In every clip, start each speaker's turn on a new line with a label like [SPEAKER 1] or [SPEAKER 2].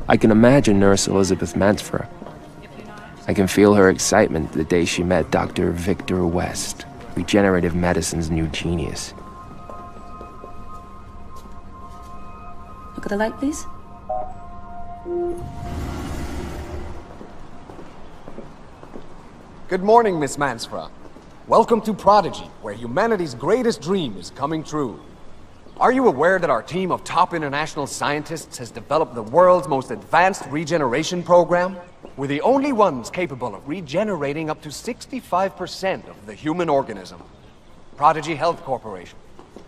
[SPEAKER 1] I can imagine Nurse Elizabeth Mansford. I can feel her excitement the day she met Dr. Victor West, regenerative medicine's new genius.
[SPEAKER 2] Look at the light, please.
[SPEAKER 3] Good morning, Miss Mansford. Welcome to Prodigy, where humanity's greatest dream is coming true. Are you aware that our team of top international scientists has developed the world's most advanced regeneration program? We're the only ones capable of regenerating up to 65% of the human organism. Prodigy Health Corporation,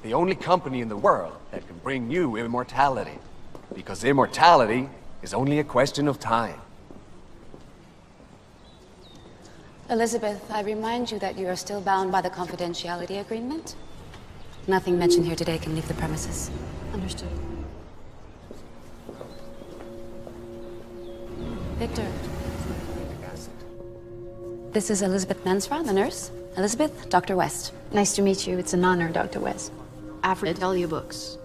[SPEAKER 3] the only company in the world that can bring you immortality. Because immortality is only a question of time.
[SPEAKER 2] Elizabeth, I remind you that you are still bound by the confidentiality agreement. Nothing mentioned here today can leave the premises. Understood. Victor. This is Elizabeth Mansford, the nurse. Elizabeth, Dr. West.
[SPEAKER 4] Nice to meet you. It's an honor, Dr. West. After tell you books.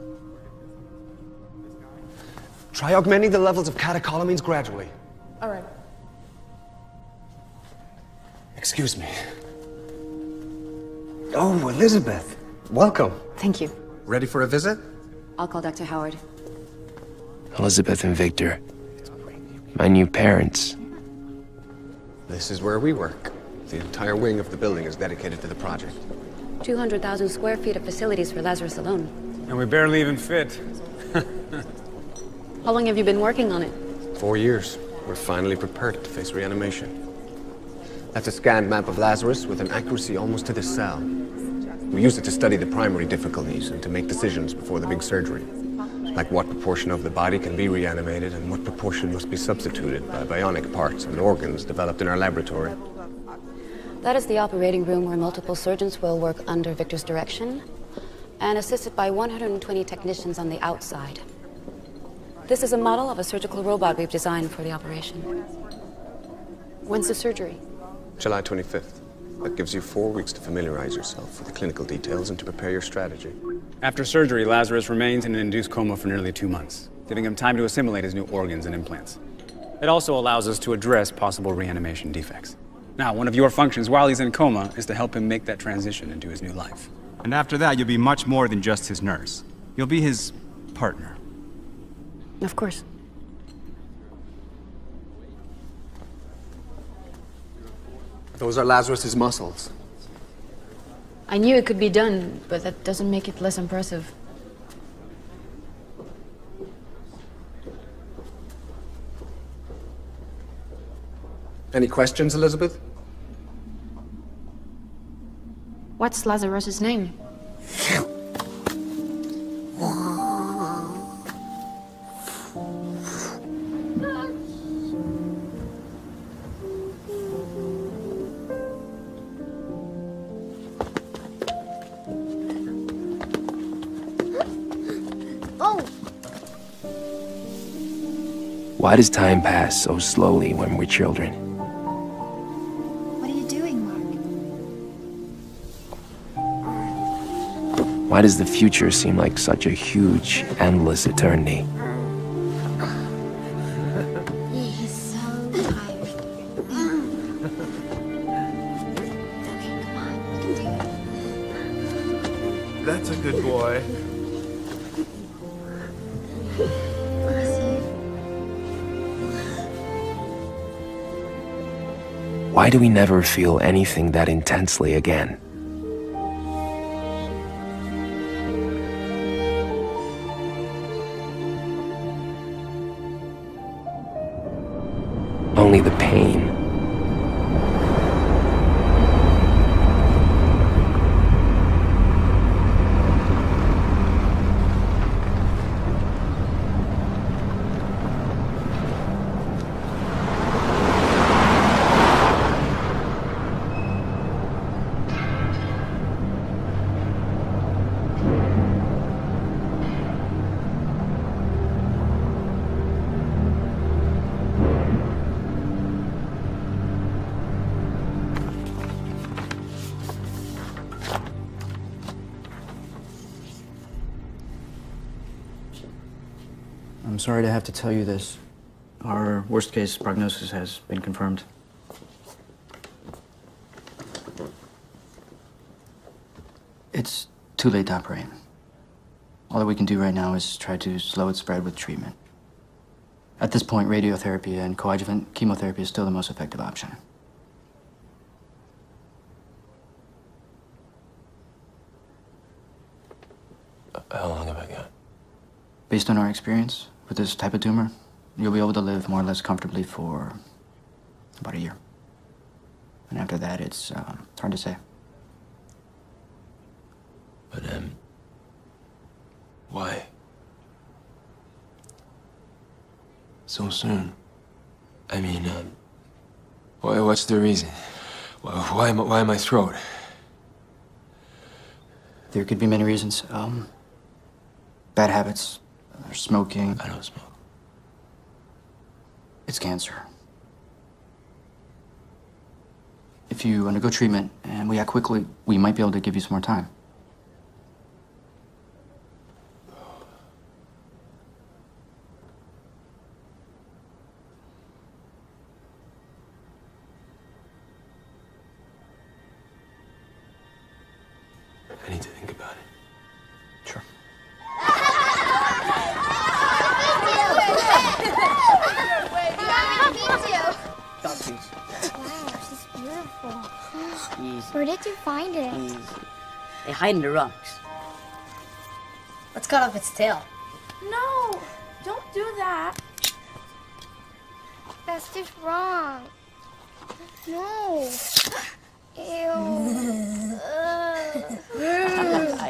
[SPEAKER 3] Try augmenting the levels of catecholamines gradually.
[SPEAKER 4] All right.
[SPEAKER 3] Excuse me. Oh, Elizabeth. Welcome.
[SPEAKER 4] Thank you.
[SPEAKER 3] Ready for a visit?
[SPEAKER 2] I'll call Dr. Howard.
[SPEAKER 1] Elizabeth and Victor. My new parents.
[SPEAKER 5] This is where we work. The entire wing of the building is dedicated to the project.
[SPEAKER 2] 200,000 square feet of facilities for Lazarus alone.
[SPEAKER 6] And we barely even fit.
[SPEAKER 2] How long have you been working on it?
[SPEAKER 5] 4 years. We're finally prepared to face reanimation. That's a scanned map of Lazarus with an accuracy almost to the cell. We use it to study the primary difficulties and to make decisions before the big surgery. Like what proportion of the body can be reanimated and what proportion must be substituted by bionic parts and organs developed in our laboratory.
[SPEAKER 2] That is the operating room where multiple surgeons will work under Victor's direction and assisted by 120 technicians on the outside. This is a model of a surgical robot we've designed for the operation.
[SPEAKER 4] When's the surgery?
[SPEAKER 5] July 25th. That gives you 4 weeks to familiarize yourself with the clinical details and to prepare your strategy.
[SPEAKER 6] After surgery, Lazarus remains in an induced coma for nearly 2 months, giving him time to assimilate his new organs and implants. It also allows us to address possible reanimation defects. Now, one of your functions while he's in coma is to help him make that transition into his new life.
[SPEAKER 7] And after that, you'll be much more than just his nurse. You'll be his partner.
[SPEAKER 4] Of course.
[SPEAKER 5] Those are Lazarus's muscles.
[SPEAKER 4] I knew it could be done, but that doesn't make it less impressive.
[SPEAKER 5] Any questions, Elizabeth?
[SPEAKER 4] What's Lazarus's name?
[SPEAKER 1] Why does time pass so slowly when we're children?
[SPEAKER 8] What are you doing, Mark?
[SPEAKER 1] Why does the future seem like such a huge, endless eternity?
[SPEAKER 8] He's so tired. Okay, come on. You can do it.
[SPEAKER 9] That's a good boy.
[SPEAKER 1] Why do we never feel anything that intensely again? Only the pain.
[SPEAKER 10] I'm sorry to have to tell you this,
[SPEAKER 9] Our worst case prognosis has been confirmed. It's too late to operate. All that we can do right now is try to slow its spread with treatment. At this point, radiotherapy and coadjuvant chemotherapy is still the most effective option.
[SPEAKER 1] How long have I got?
[SPEAKER 9] Based on our experience with this type of tumor, you'll be able to live more or less comfortably for about a year. And after that, it's hard to say.
[SPEAKER 1] But, why? So soon? I mean, what's the reason? Why my throat?
[SPEAKER 9] There could be many reasons. Bad habits, or smoking.
[SPEAKER 1] I don't smoke.
[SPEAKER 9] It's cancer. If you undergo treatment and we act quickly, we might be able to give you some more time.
[SPEAKER 1] I need to think about it.
[SPEAKER 9] Sure.
[SPEAKER 8] Wow, she's beautiful.
[SPEAKER 10] Easy.
[SPEAKER 8] Where did you find it?
[SPEAKER 10] Easy. They hide in the rocks.
[SPEAKER 4] Let's cut off its tail.
[SPEAKER 11] No! Don't do that.
[SPEAKER 8] That's just wrong. No. Ew.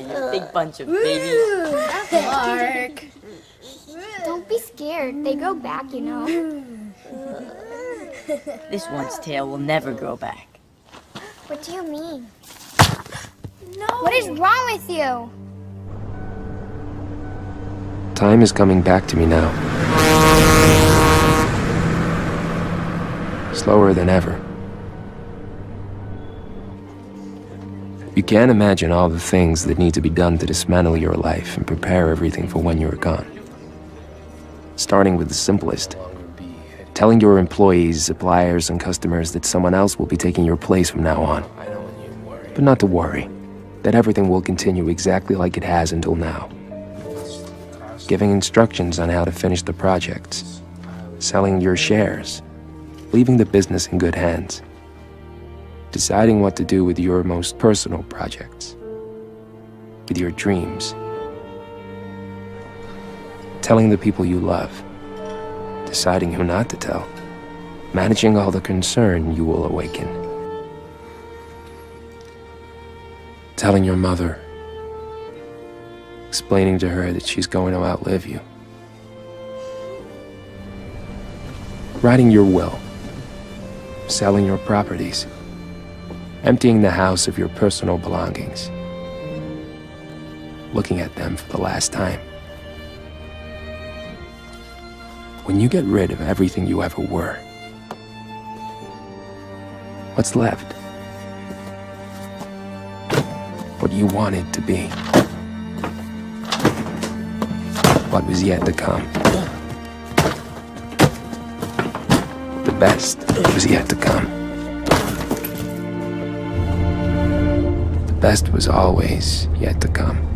[SPEAKER 10] You big bunch of babies.
[SPEAKER 4] Mark.
[SPEAKER 8] Don't be scared. They grow back, you know.
[SPEAKER 10] This one's tail will never grow back.
[SPEAKER 8] What do you mean?
[SPEAKER 11] No!
[SPEAKER 8] What is wrong with you?
[SPEAKER 1] Time is coming back to me now. Slower than ever. You can't imagine all the things that need to be done to dismantle your life and prepare everything for when you're gone. Starting with the simplest. Telling your employees, suppliers, and customers that someone else will be taking your place from now on. But not to worry, that everything will continue exactly like it has until now. Giving instructions on how to finish the projects, selling your shares, leaving the business in good hands, deciding what to do with your most personal projects, with your dreams, telling the people you love, deciding who not to tell, managing all the concern you will awaken, telling your mother, explaining to her that she's going to outlive you, writing your will, selling your properties, emptying the house of your personal belongings, looking at them for the last time. When you get rid of everything you ever were, what's left? What you wanted to be. What was yet to come. The best was yet to come. The best was always yet to come.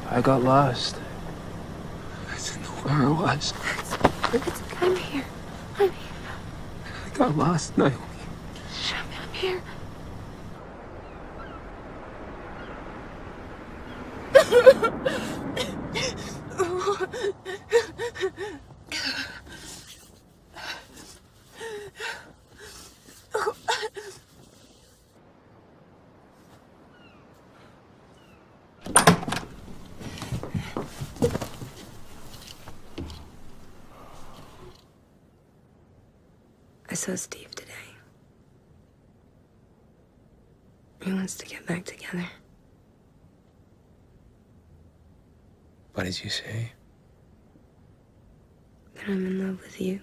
[SPEAKER 1] I got lost. I didn't know where I was.
[SPEAKER 11] It's okay. I'm here. I'm here.
[SPEAKER 1] I got lost, Naomi.
[SPEAKER 11] Show me I'm here. I saw Steve today. He wants to get back together.
[SPEAKER 1] What did you say?
[SPEAKER 11] That I'm in love with you.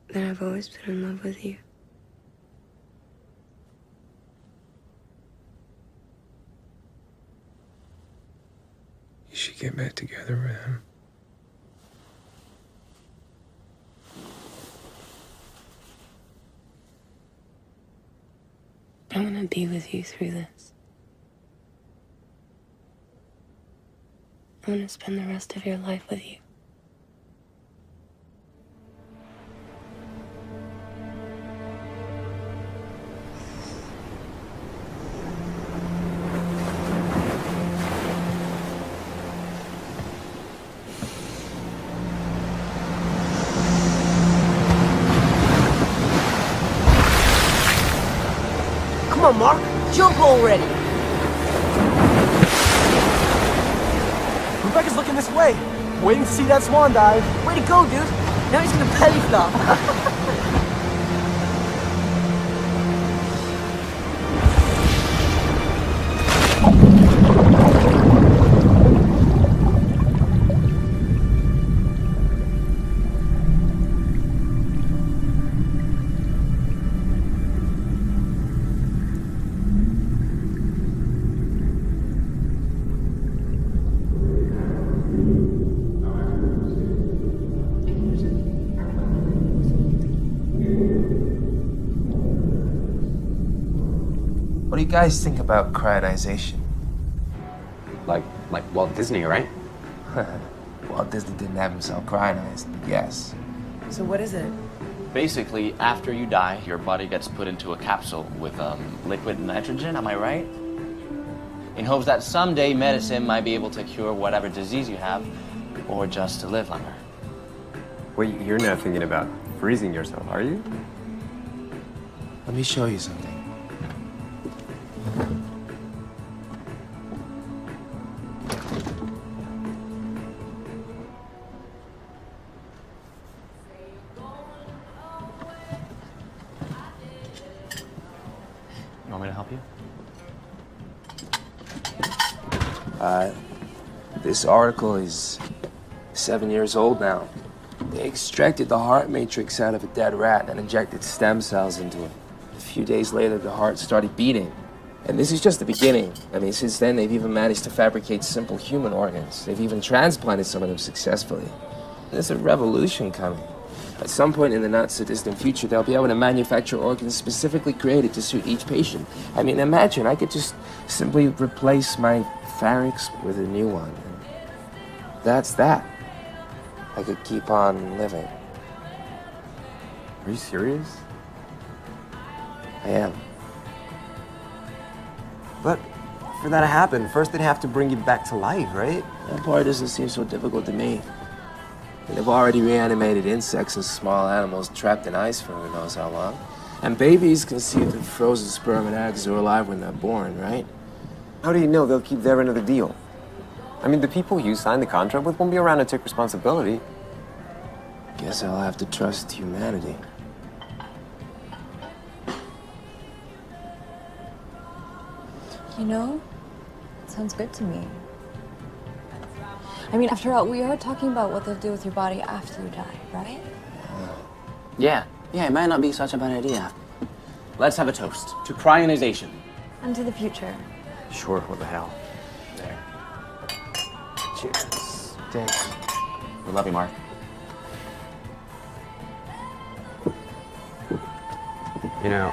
[SPEAKER 11] That I've always been in love with you.
[SPEAKER 1] You should get back together with him.
[SPEAKER 11] I want to be with you through this. I want to spend the rest of your life with you.
[SPEAKER 10] Come on, Mark. Jump already.
[SPEAKER 12] Rebecca's looking this way, waiting to see that swan dive.
[SPEAKER 10] Way to go, dude. Now he's gonna belly flop.
[SPEAKER 1] What do you guys think about cryogenization?
[SPEAKER 3] Like Walt Disney, right?
[SPEAKER 1] Walt Disney didn't have himself cryogenized, yes.
[SPEAKER 10] So what is it?
[SPEAKER 13] Basically, after you die, your body gets put into a capsule with liquid nitrogen, am I right? In hopes that someday medicine might be able to cure whatever disease you have, or just to live longer.
[SPEAKER 5] Wait, you're not thinking about freezing yourself, are you?
[SPEAKER 1] Let me show you something.
[SPEAKER 13] You want me to help you?
[SPEAKER 1] This article is 7 years old now. They extracted the heart matrix out of a dead rat and injected stem cells into it. A few days later, the heart started beating. And this is just the beginning. I mean, since then, they've even managed to fabricate simple human organs. They've even transplanted some of them successfully. There's a revolution coming. At some point in the not-so-distant future, they'll be able to manufacture organs specifically created to suit each patient. I mean, imagine, I could just simply replace my pharynx with a new one. And that's that. I could keep on living.
[SPEAKER 5] Are you serious?
[SPEAKER 1] I am.
[SPEAKER 5] But for that to happen, first they'd have to bring you back to life, right?
[SPEAKER 1] That part doesn't seem so difficult to me. They've already reanimated insects and small animals trapped in ice for who knows how long. And babies conceived of frozen sperm and eggs are alive when they're born, right?
[SPEAKER 5] How do you know they'll keep their end of the deal? I mean, the people you signed the contract with won't be around to take responsibility.
[SPEAKER 1] Guess I'll have to trust humanity.
[SPEAKER 14] You know, it sounds good to me. I mean, after all, we are talking about what they'll do with your body after you die, right?
[SPEAKER 13] Yeah, it might not be such a bad idea. Let's have a toast to cryogenization.
[SPEAKER 14] And to the future.
[SPEAKER 5] Sure, what the hell.
[SPEAKER 13] There.
[SPEAKER 1] Cheers. Thanks.
[SPEAKER 13] We love you, Mark.
[SPEAKER 5] You know,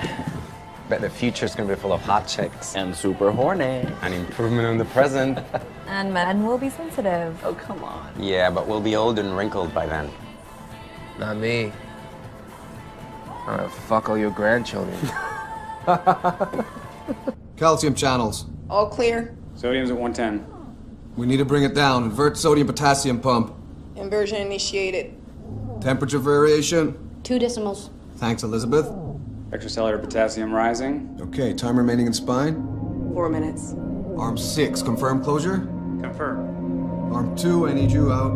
[SPEAKER 5] bet the future's gonna be full of hot chicks.
[SPEAKER 13] And super horny.
[SPEAKER 5] An improvement on the present.
[SPEAKER 14] And men will be sensitive.
[SPEAKER 13] Oh, come on.
[SPEAKER 5] Yeah, but we'll be old and wrinkled by then.
[SPEAKER 1] Not me. I'm gonna fuck all your grandchildren.
[SPEAKER 3] Calcium channels.
[SPEAKER 15] All clear.
[SPEAKER 6] Sodium's at 110.
[SPEAKER 3] We need to bring it down. Invert sodium-potassium pump.
[SPEAKER 15] Inversion initiated.
[SPEAKER 3] Temperature variation.
[SPEAKER 2] 2 decimals.
[SPEAKER 3] Thanks, Elizabeth.
[SPEAKER 6] Extracellular potassium rising.
[SPEAKER 3] Okay, time remaining in spine.
[SPEAKER 15] 4 minutes.
[SPEAKER 3] Arm 6, confirm closure.
[SPEAKER 6] Confirm.
[SPEAKER 3] Arm 2, I need you out.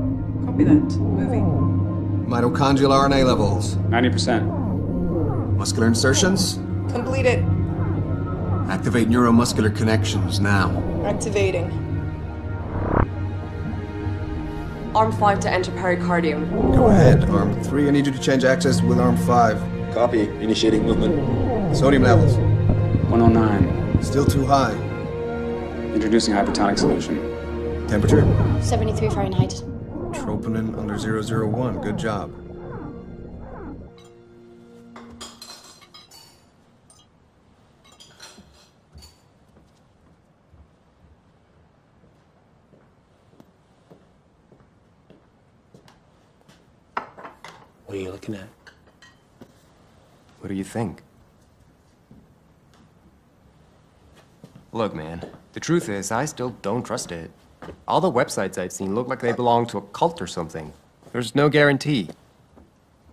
[SPEAKER 15] Copy that. Moving.
[SPEAKER 5] Mitochondrial RNA levels.
[SPEAKER 6] 90%.
[SPEAKER 5] Muscular insertions.
[SPEAKER 15] Completed.
[SPEAKER 5] Activate neuromuscular connections now.
[SPEAKER 15] Activating.
[SPEAKER 16] Arm 5 to enter pericardium.
[SPEAKER 5] Go ahead, Arm 3. I need you to change access with Arm 5. Copy. Initiating movement. Sodium levels.
[SPEAKER 6] 109.
[SPEAKER 5] Still too high.
[SPEAKER 6] Introducing hypertonic solution.
[SPEAKER 5] Temperature?
[SPEAKER 11] 73 Fahrenheit.
[SPEAKER 5] Troponin under 001. Good job.
[SPEAKER 1] What are you looking at?
[SPEAKER 17] What do you think? Look, man, the truth is, I still don't trust it. All the websites I've seen look like they belong to a cult or something. There's no guarantee.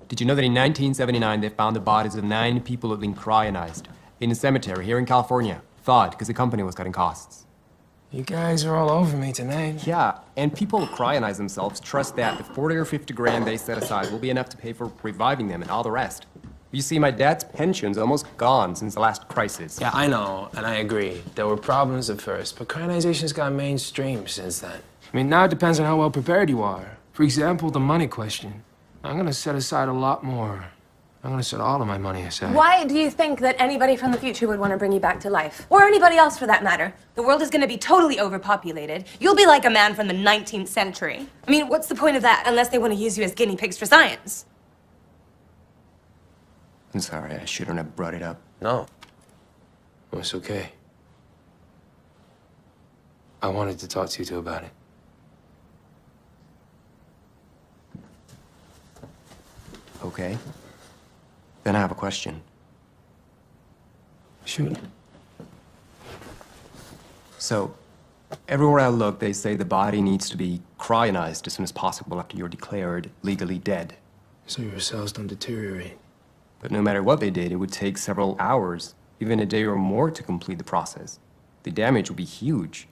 [SPEAKER 17] Did you know that in 1979 they found the bodies of 9 people who had been cryogenized in a cemetery here in California? Thawed because the company was cutting costs.
[SPEAKER 1] You guys are all over me tonight.
[SPEAKER 17] Yeah, and people who cryonize themselves trust that the 40 or 50 grand they set aside will be enough to pay for reviving them and all the rest. You see, my dad's pension's almost gone since the last crisis.
[SPEAKER 1] Yeah, I know, and I agree. There were problems at first, but cryonization's gone mainstream since then. I mean, now it depends on how well prepared you are. For example, the money question. I'm gonna set aside a lot more. I'm gonna set all of my money aside.
[SPEAKER 18] Why do you think that anybody from the future would want to bring you back to life? Or anybody else for that matter? The world is gonna be totally overpopulated. You'll be like a man from the 19th century. I mean, what's the point of that unless they want to use you as guinea pigs for science?
[SPEAKER 17] I'm sorry, I shouldn't have brought it up.
[SPEAKER 1] No. Oh, it's okay. I wanted to talk to you two about it.
[SPEAKER 17] Okay. Then I have a question.
[SPEAKER 1] Shoot.
[SPEAKER 17] So, everywhere I look, they say the body needs to be cryogenized as soon as possible after you're declared legally dead.
[SPEAKER 1] So your cells don't deteriorate.
[SPEAKER 17] But no matter what they did, it would take several hours, even a day or more to complete the process. The damage would be huge.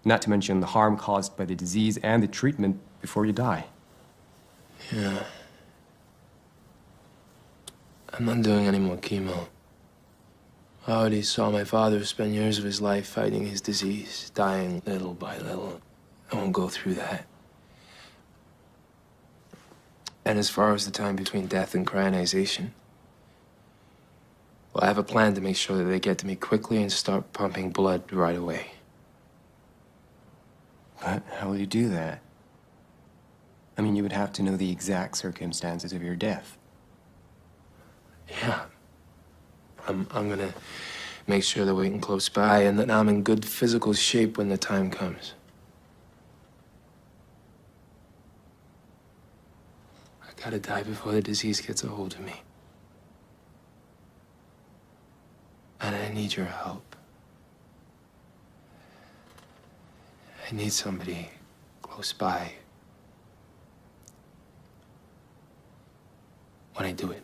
[SPEAKER 17] Not to mention the harm caused by the disease and the treatment before you die.
[SPEAKER 1] Yeah. I'm not doing any more chemo. I already saw my father spend years of his life fighting his disease, dying little by little. I won't go through that. And as far as the time between death and cryogenization, well, I have a plan to make sure that they get to me quickly and start pumping blood right away.
[SPEAKER 17] But how will you do that? I mean, you would have to know the exact circumstances of your death.
[SPEAKER 1] Yeah. I'm gonna make sure they're waiting close by and that I'm in good physical shape when the time comes. I gotta die before the disease gets a hold of me. And I need your help. I need somebody close by when I do it.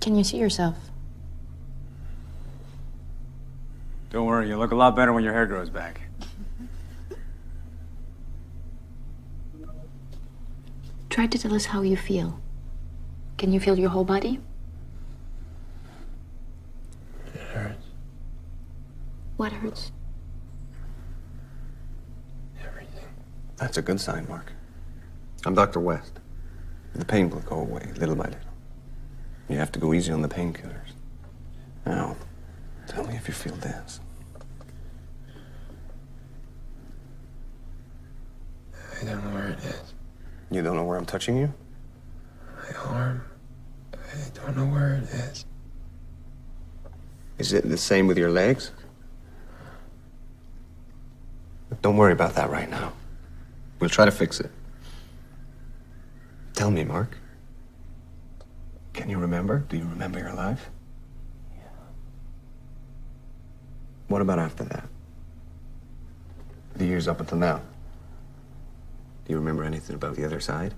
[SPEAKER 4] Can you see yourself?
[SPEAKER 6] Don't worry, you'll look a lot better when your hair grows back.
[SPEAKER 4] Try to tell us how you feel. Can you feel your whole body?
[SPEAKER 1] It hurts.
[SPEAKER 4] What hurts?
[SPEAKER 5] That's a good sign, Mark. I'm Dr. West. The pain will go away little by little. You have to go easy on the painkillers. Now, tell me if you feel this.
[SPEAKER 1] I don't know where it is.
[SPEAKER 5] You don't know where I'm touching you?
[SPEAKER 1] My arm. I don't know where it is.
[SPEAKER 5] Is it the same with your legs? Don't worry about that right now. We'll try to fix it. Tell me, Mark. Can you remember? Do you remember your life? Yeah. What about after that? The years up until now? Do you remember anything about the other side?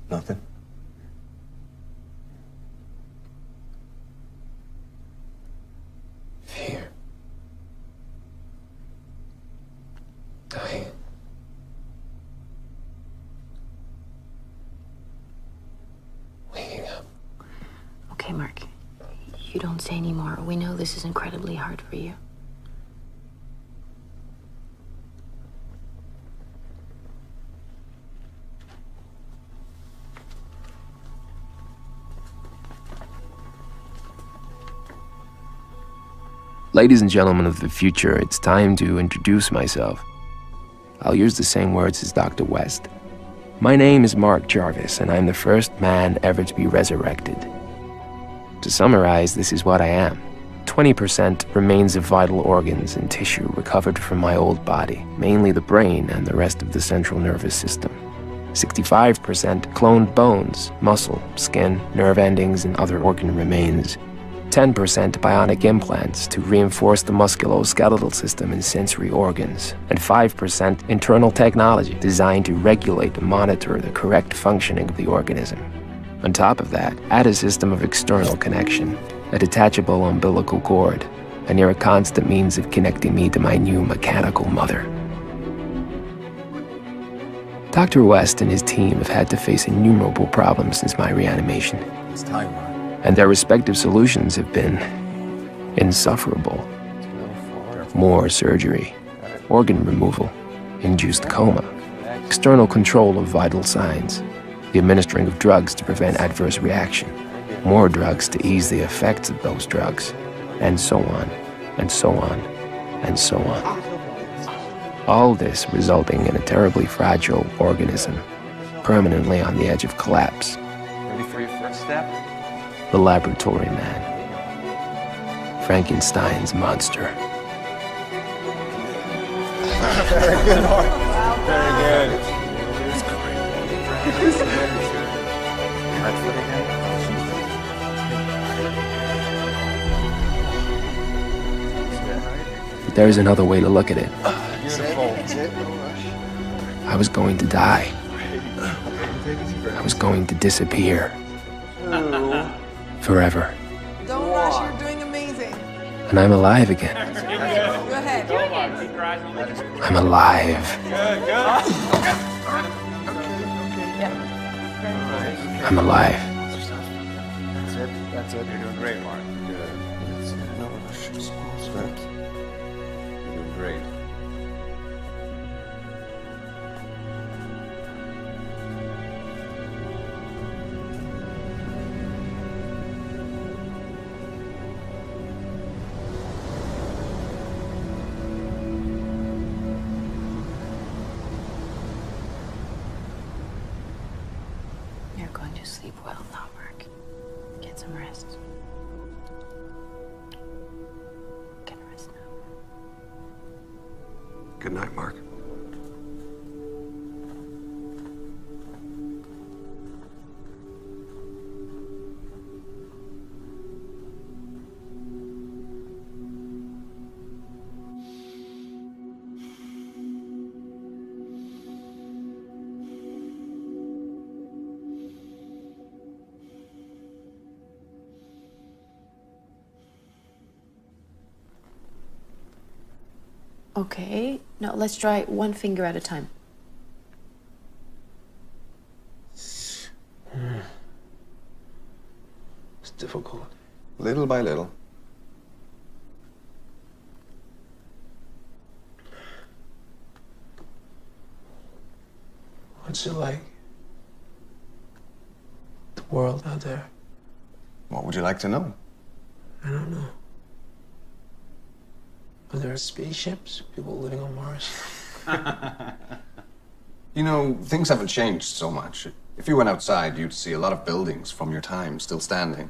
[SPEAKER 5] Nothing?
[SPEAKER 1] Fear. Dying. Waking up.
[SPEAKER 4] Okay, Mark. You don't say anymore. We know this is incredibly hard for you.
[SPEAKER 1] Ladies and gentlemen of the future, it's time to introduce myself. I'll use the same words as Dr. West. My name is Mark Jarvis, and I'm the first man ever to be resurrected. To summarize, this is what I am. 20% remains of vital organs and tissue recovered from my old body, mainly the brain and the rest of the central nervous system. 65% cloned bones, muscle, skin, nerve endings, and other organ remains. 10% bionic implants to reinforce the musculoskeletal system and sensory organs, and 5% internal technology designed to regulate and monitor the correct functioning of the organism. On top of that, add a system of external connection, a detachable umbilical cord, a near constant means of connecting me to my new mechanical mother. Dr. West and his team have had to face innumerable problems since my reanimation.
[SPEAKER 5] It's time, Mark.
[SPEAKER 1] And their respective solutions have been insufferable. More surgery, organ removal, induced coma, external control of vital signs, the administering of drugs to prevent adverse reaction, more drugs to ease the effects of those drugs, and so on, and so on, and so on. All this resulting in a terribly fragile organism, permanently on the edge of collapse.
[SPEAKER 13] Ready for your first step?
[SPEAKER 1] The laboratory man. Frankenstein's monster.
[SPEAKER 5] Very good, Mark. Very good.
[SPEAKER 1] But there's another way to look at it.
[SPEAKER 5] Beautiful.
[SPEAKER 1] I was going to die. I was going to disappear. Forever.
[SPEAKER 15] Don't rush, you're doing amazing.
[SPEAKER 1] And I'm alive again.
[SPEAKER 15] Go ahead.
[SPEAKER 1] I'm alive. I'm alive.
[SPEAKER 5] That's it. That's it. You're doing great, Mark. Good. No rush. Small steps. You're doing great.
[SPEAKER 4] You're going to sleep well now, Mark. Get some rest. Get rest now.
[SPEAKER 5] Good night, Mark.
[SPEAKER 4] Okay, now let's try one finger at a time.
[SPEAKER 1] It's difficult.
[SPEAKER 5] Little by little.
[SPEAKER 1] What's it like? The world out there?
[SPEAKER 5] What would you like to know?
[SPEAKER 1] I don't know. Are there spaceships? People living on Mars?
[SPEAKER 5] You know, things haven't changed so much. If you went outside, you'd see a lot of buildings from your time still standing.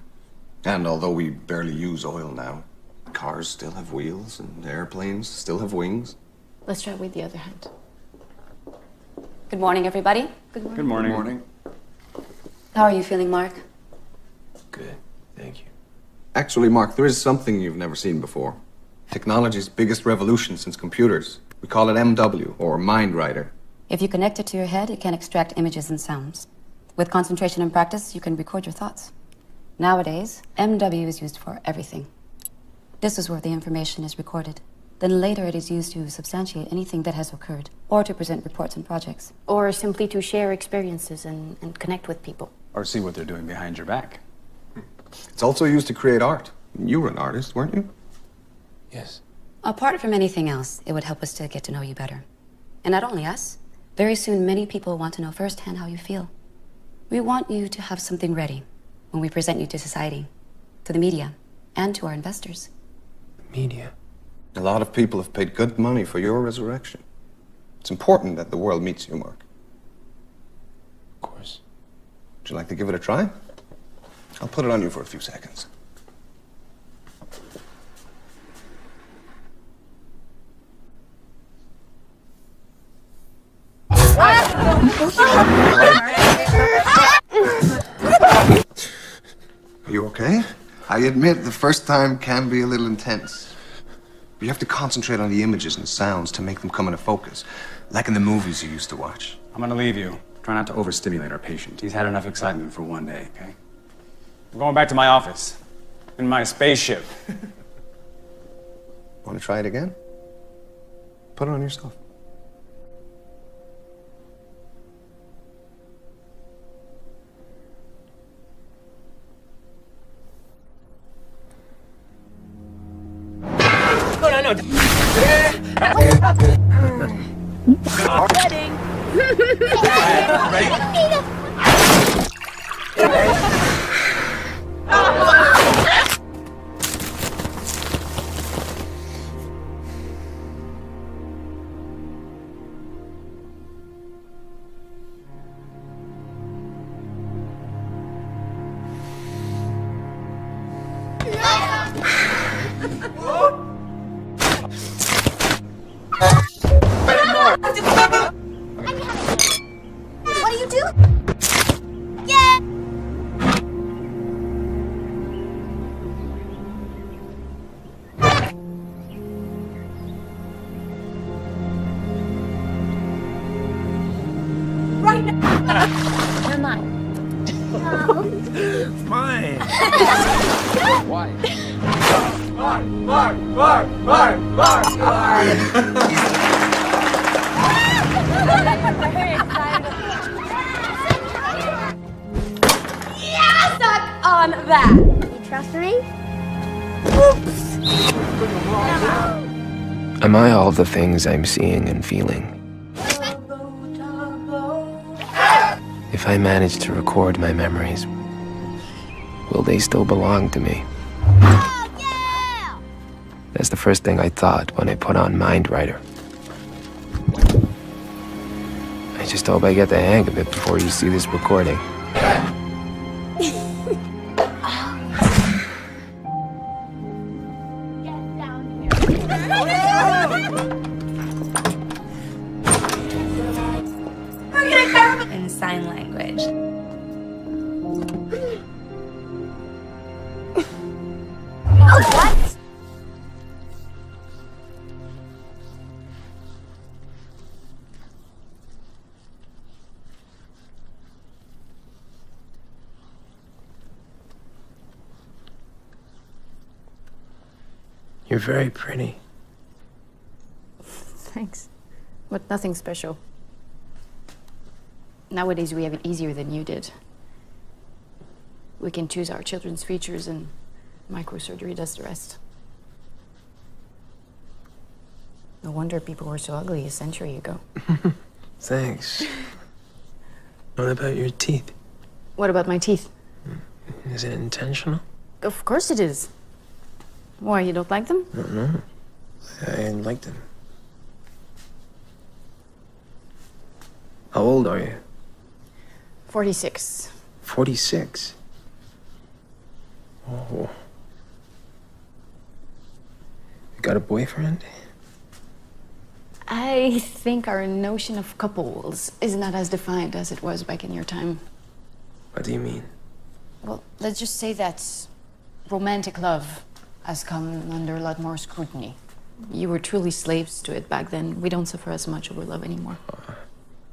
[SPEAKER 5] And although we barely use oil now, cars still have wheels and airplanes still have wings.
[SPEAKER 4] Let's try with the other hand.
[SPEAKER 2] Good morning, everybody.
[SPEAKER 4] Good morning.
[SPEAKER 6] Good morning.
[SPEAKER 5] Good morning.
[SPEAKER 2] How are you feeling, Mark?
[SPEAKER 1] Good, thank you.
[SPEAKER 5] Actually, Mark, there is something you've never seen before. Technology's biggest revolution since computers. We call it MW, or Mind Writer.
[SPEAKER 2] If you connect it to your head, it can extract images and sounds. With concentration and practice, you can record your thoughts. Nowadays, MW is used for everything. This is where the information is recorded. Then later it is used to substantiate anything that has occurred, or to present reports and projects.
[SPEAKER 4] Or simply to share experiences and connect with people.
[SPEAKER 6] Or see what they're doing behind your back.
[SPEAKER 5] It's also used to create art. You were an artist, weren't you?
[SPEAKER 1] Yes.
[SPEAKER 2] Apart from anything else, it would help us to get to know you better. And not only us, very soon many people want to know firsthand how you feel. We want you to have something ready when we present you to society, to the media, and to our investors.
[SPEAKER 1] Media.
[SPEAKER 5] A lot of people have paid good money for your resurrection. It's important that the world meets you, Mark.
[SPEAKER 1] Of course.
[SPEAKER 5] Would you like to give it a try? I'll put it on you for a few seconds. Are you okay? I admit the first time can be a little intense. But you have to concentrate on the images and sounds to make them come into focus, like in the movies you used to watch.
[SPEAKER 6] I'm gonna leave you. Try not to overstimulate our patient. He's had enough excitement for one day, okay? I'm going back to my office. In my spaceship.
[SPEAKER 5] Want to try it again? Put it on yourself.
[SPEAKER 10] No.
[SPEAKER 8] Wedding. What are you doing? Yeah! Right now! You're mine.
[SPEAKER 12] Fine.
[SPEAKER 5] Why?
[SPEAKER 12] Mark!
[SPEAKER 18] Very excited. Yeah! Suck on that!
[SPEAKER 8] You trust me?
[SPEAKER 1] Am I all the things I'm seeing and feeling? If I manage to record my memories, will they still belong to me? That's the first thing I thought when I put on Mind Writer. I just hope I get the hang of it before you see this recording.
[SPEAKER 18] In sign language.
[SPEAKER 8] What?
[SPEAKER 1] You're very pretty.
[SPEAKER 14] Thanks. But nothing special. Nowadays we have it easier than you did. We can choose our children's features and microsurgery does the rest. No wonder people were so ugly a century ago.
[SPEAKER 1] Thanks. What about your teeth?
[SPEAKER 14] What about my teeth?
[SPEAKER 1] Is it intentional?
[SPEAKER 14] Of course it is. Why, you don't like them?
[SPEAKER 1] No. I like them. How old are you?
[SPEAKER 14] 46.
[SPEAKER 1] 46? Oh. You got a boyfriend?
[SPEAKER 14] I think our notion of couples is not as defined as it was back in your time.
[SPEAKER 1] What do you mean?
[SPEAKER 14] Well, let's just say that romantic love has come under a lot more scrutiny. You were truly slaves to it back then. We don't suffer as much over love anymore.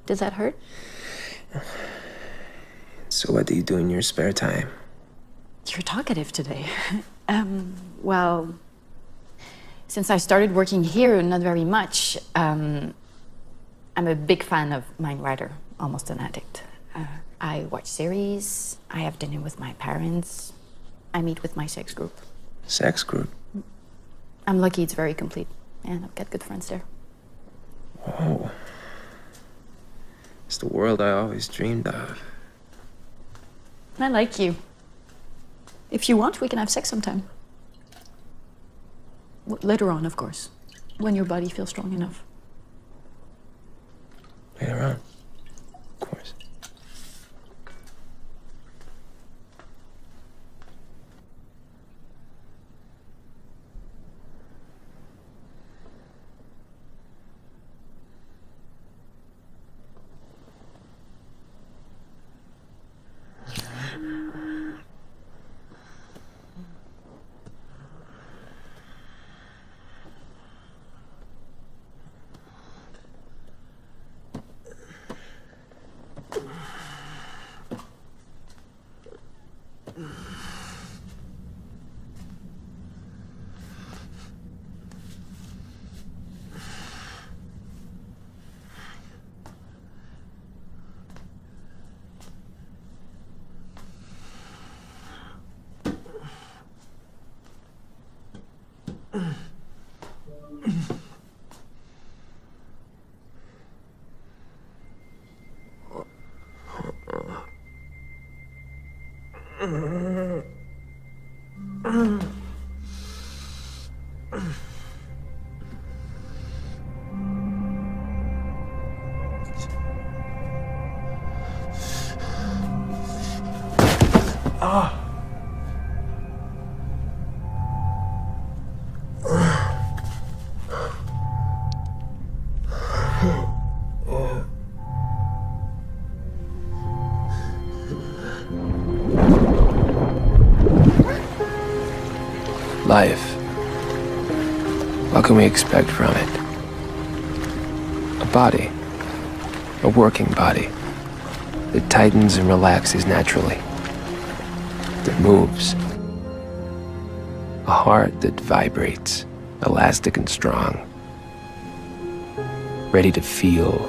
[SPEAKER 14] Did that hurt?
[SPEAKER 1] So what do you do in your spare time?
[SPEAKER 14] You're talkative today. Well, since I started working here, not very much. I'm a big fan of Mind Rider, almost an addict. I watch series, I have dinner with my parents, I meet with my sex group.
[SPEAKER 1] Sex group?
[SPEAKER 14] I'm lucky it's very complete, and I've got good friends there.
[SPEAKER 1] Whoa. It's the world I always dreamed of.
[SPEAKER 14] I like you. If you want, we can have sex sometime. Later on, of course, when your body feels strong enough.
[SPEAKER 1] Later on, of course. Life. What can we expect from it? A body. A working body. That tightens and relaxes naturally. That moves. A heart that vibrates, elastic and strong. Ready to feel.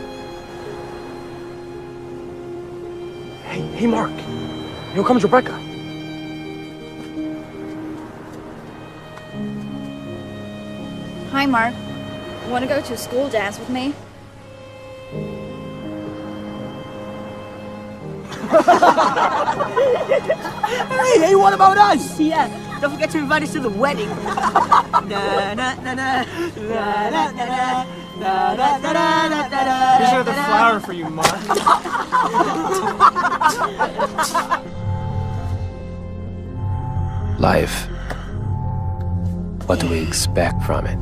[SPEAKER 3] Hey, Mark. Here comes Rebecca.
[SPEAKER 19] Hi, Mark. Want to go to a school dance with me?
[SPEAKER 10] Hey, what about us? Yeah, don't forget to invite us to the wedding.
[SPEAKER 12] Here's another flower for you, Mark.
[SPEAKER 1] Life. What do we expect from it?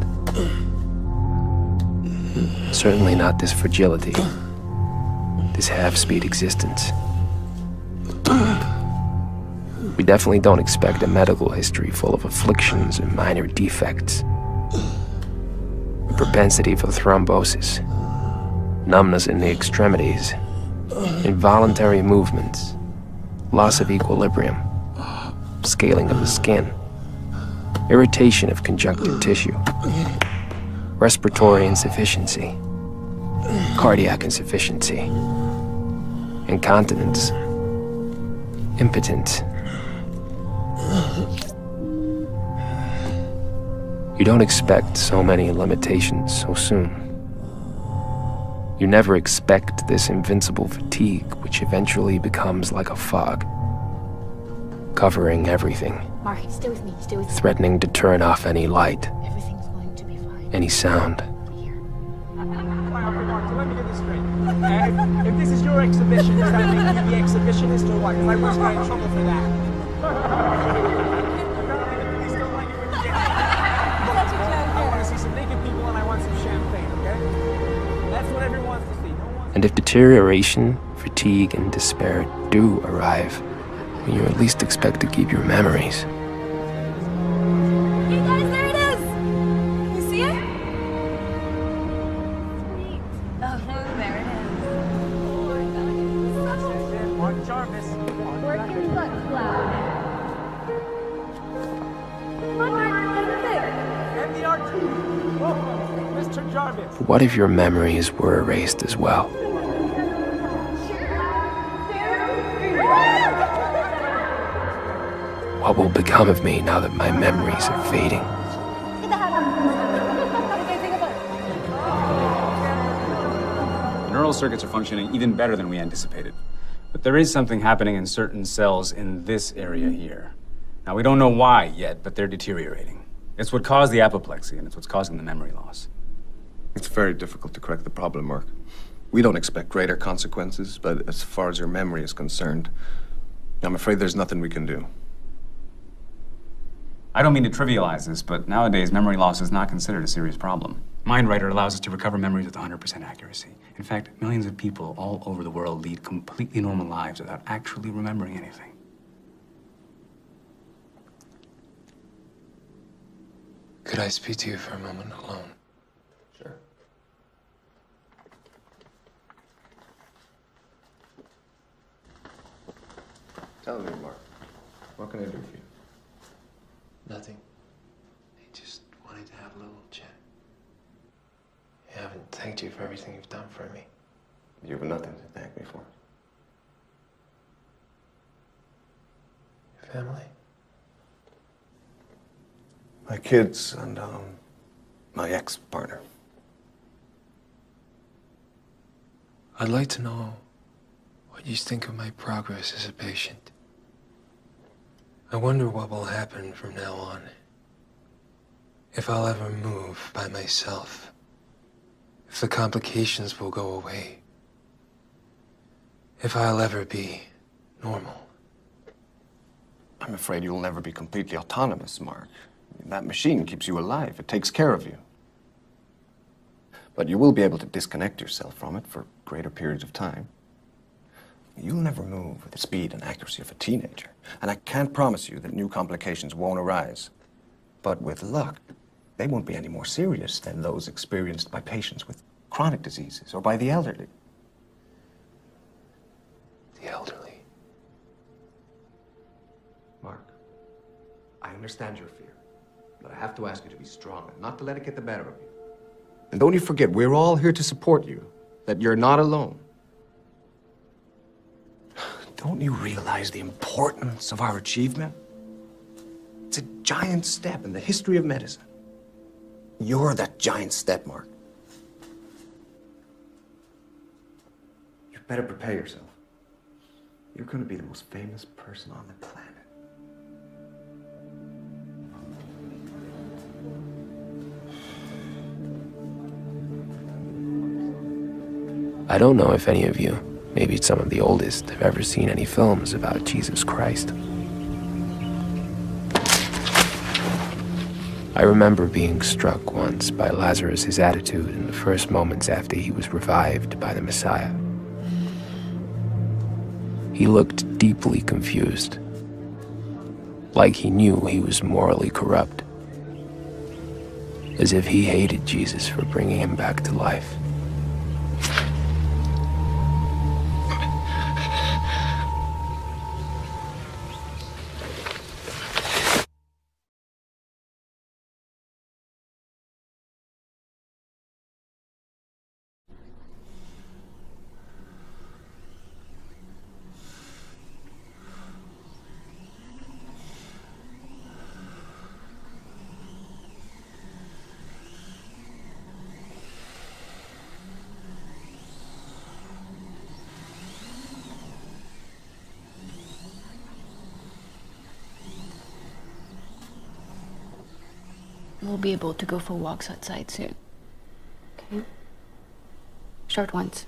[SPEAKER 1] Certainly not this fragility, this half-speed existence. We definitely don't expect a medical history full of afflictions and minor defects. A propensity for thrombosis, numbness in the extremities, involuntary movements, loss of equilibrium, scaling of the skin, irritation of conjunctive tissue. respiratory insufficiency, cardiac insufficiency, incontinence, impotence. You don't expect so many limitations so soon. You never expect this invincible fatigue, which eventually becomes like a fog, covering everything,
[SPEAKER 4] Mark, stay with me, stay with me.
[SPEAKER 1] threatening to turn off any light,
[SPEAKER 4] Everything's going to be fine.
[SPEAKER 1] any sound.
[SPEAKER 12] Let me get this straight. If this is your exhibition, does that make you the exhibitionist or what? Because I was getting in trouble for that. I want to see some naked people and I want some champagne, okay? That's what everyone wants to see.
[SPEAKER 1] And if deterioration, fatigue, and despair do arrive, you at least expect to keep your memories.
[SPEAKER 18] Hey guys, there it is! You see it? Oh, there it is.
[SPEAKER 12] Mark Jarvis.
[SPEAKER 18] Working butt cloud. Come on, Mark, get the
[SPEAKER 12] And the R2. Whoa, Mr. Jarvis.
[SPEAKER 1] But what if your memories were erased as well? What will become of me now that my memories are fading?
[SPEAKER 6] The neural circuits are functioning even better than we anticipated. But there is something happening in certain cells in this area here. Now, we don't know why yet, but they're deteriorating. It's what caused the apoplexy, and it's what's causing the memory loss.
[SPEAKER 5] It's very difficult to correct the problem, Mark. We don't expect greater consequences, but as far as your memory is concerned, I'm afraid there's nothing we can do.
[SPEAKER 6] I don't mean to trivialize this, but nowadays memory loss is not considered a serious problem. MindWriter allows us to recover memories with 100% accuracy. In fact, millions of people all over the world lead completely normal lives without actually remembering anything.
[SPEAKER 1] Could I speak to you for a moment alone?
[SPEAKER 5] Sure. Tell me, Mark. What can I do for you?
[SPEAKER 1] Nothing. I just wanted to have a little chat. I haven't thanked you for everything you've done for me.
[SPEAKER 5] You've nothing to thank me for.
[SPEAKER 1] Your family?
[SPEAKER 5] My kids and, my ex-partner.
[SPEAKER 1] I'd like to know what you think of my progress as a patient. I wonder what will happen from now on. If I'll ever move by myself. If the complications will go away. If I'll ever be normal.
[SPEAKER 5] I'm afraid you'll never be completely autonomous, Mark. That machine keeps you alive. It takes care of you. But you will be able to disconnect yourself from it for greater periods of time. You'll never move with the speed and accuracy of a teenager. And I can't promise you that new complications won't arise. But with luck, they won't be any more serious than those experienced by patients with chronic diseases or by the elderly.
[SPEAKER 1] The elderly.
[SPEAKER 5] Mark, I understand your fear, but I have to ask you to be strong and not to let it get the better of you. And don't you forget, we're all here to support you, that you're not alone. Don't you realize the importance of our achievement? It's a giant step in the history of medicine. You're that giant step, Mark. You better prepare yourself. You're going to be the most famous person on the planet.
[SPEAKER 1] I don't know if any of you, maybe some of the oldest, have ever seen any films about Jesus Christ. I remember being struck once by Lazarus' attitude in the first moments after he was revived by the Messiah. He looked deeply confused, like he knew he was morally corrupt, as if he hated Jesus for bringing him back to life.
[SPEAKER 4] We'll be able to go for walks outside soon.
[SPEAKER 14] Okay. Short ones.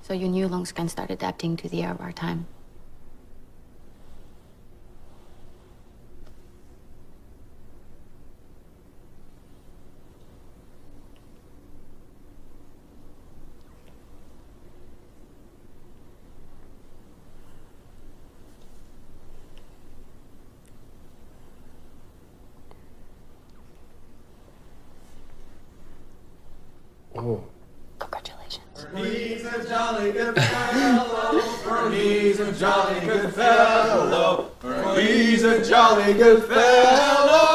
[SPEAKER 14] So your new lungs can start adapting to the air of our time.
[SPEAKER 1] Oh.
[SPEAKER 14] Congratulations.
[SPEAKER 20] He's a jolly good fellow. He's a jolly good fellow. He's a jolly good fellow.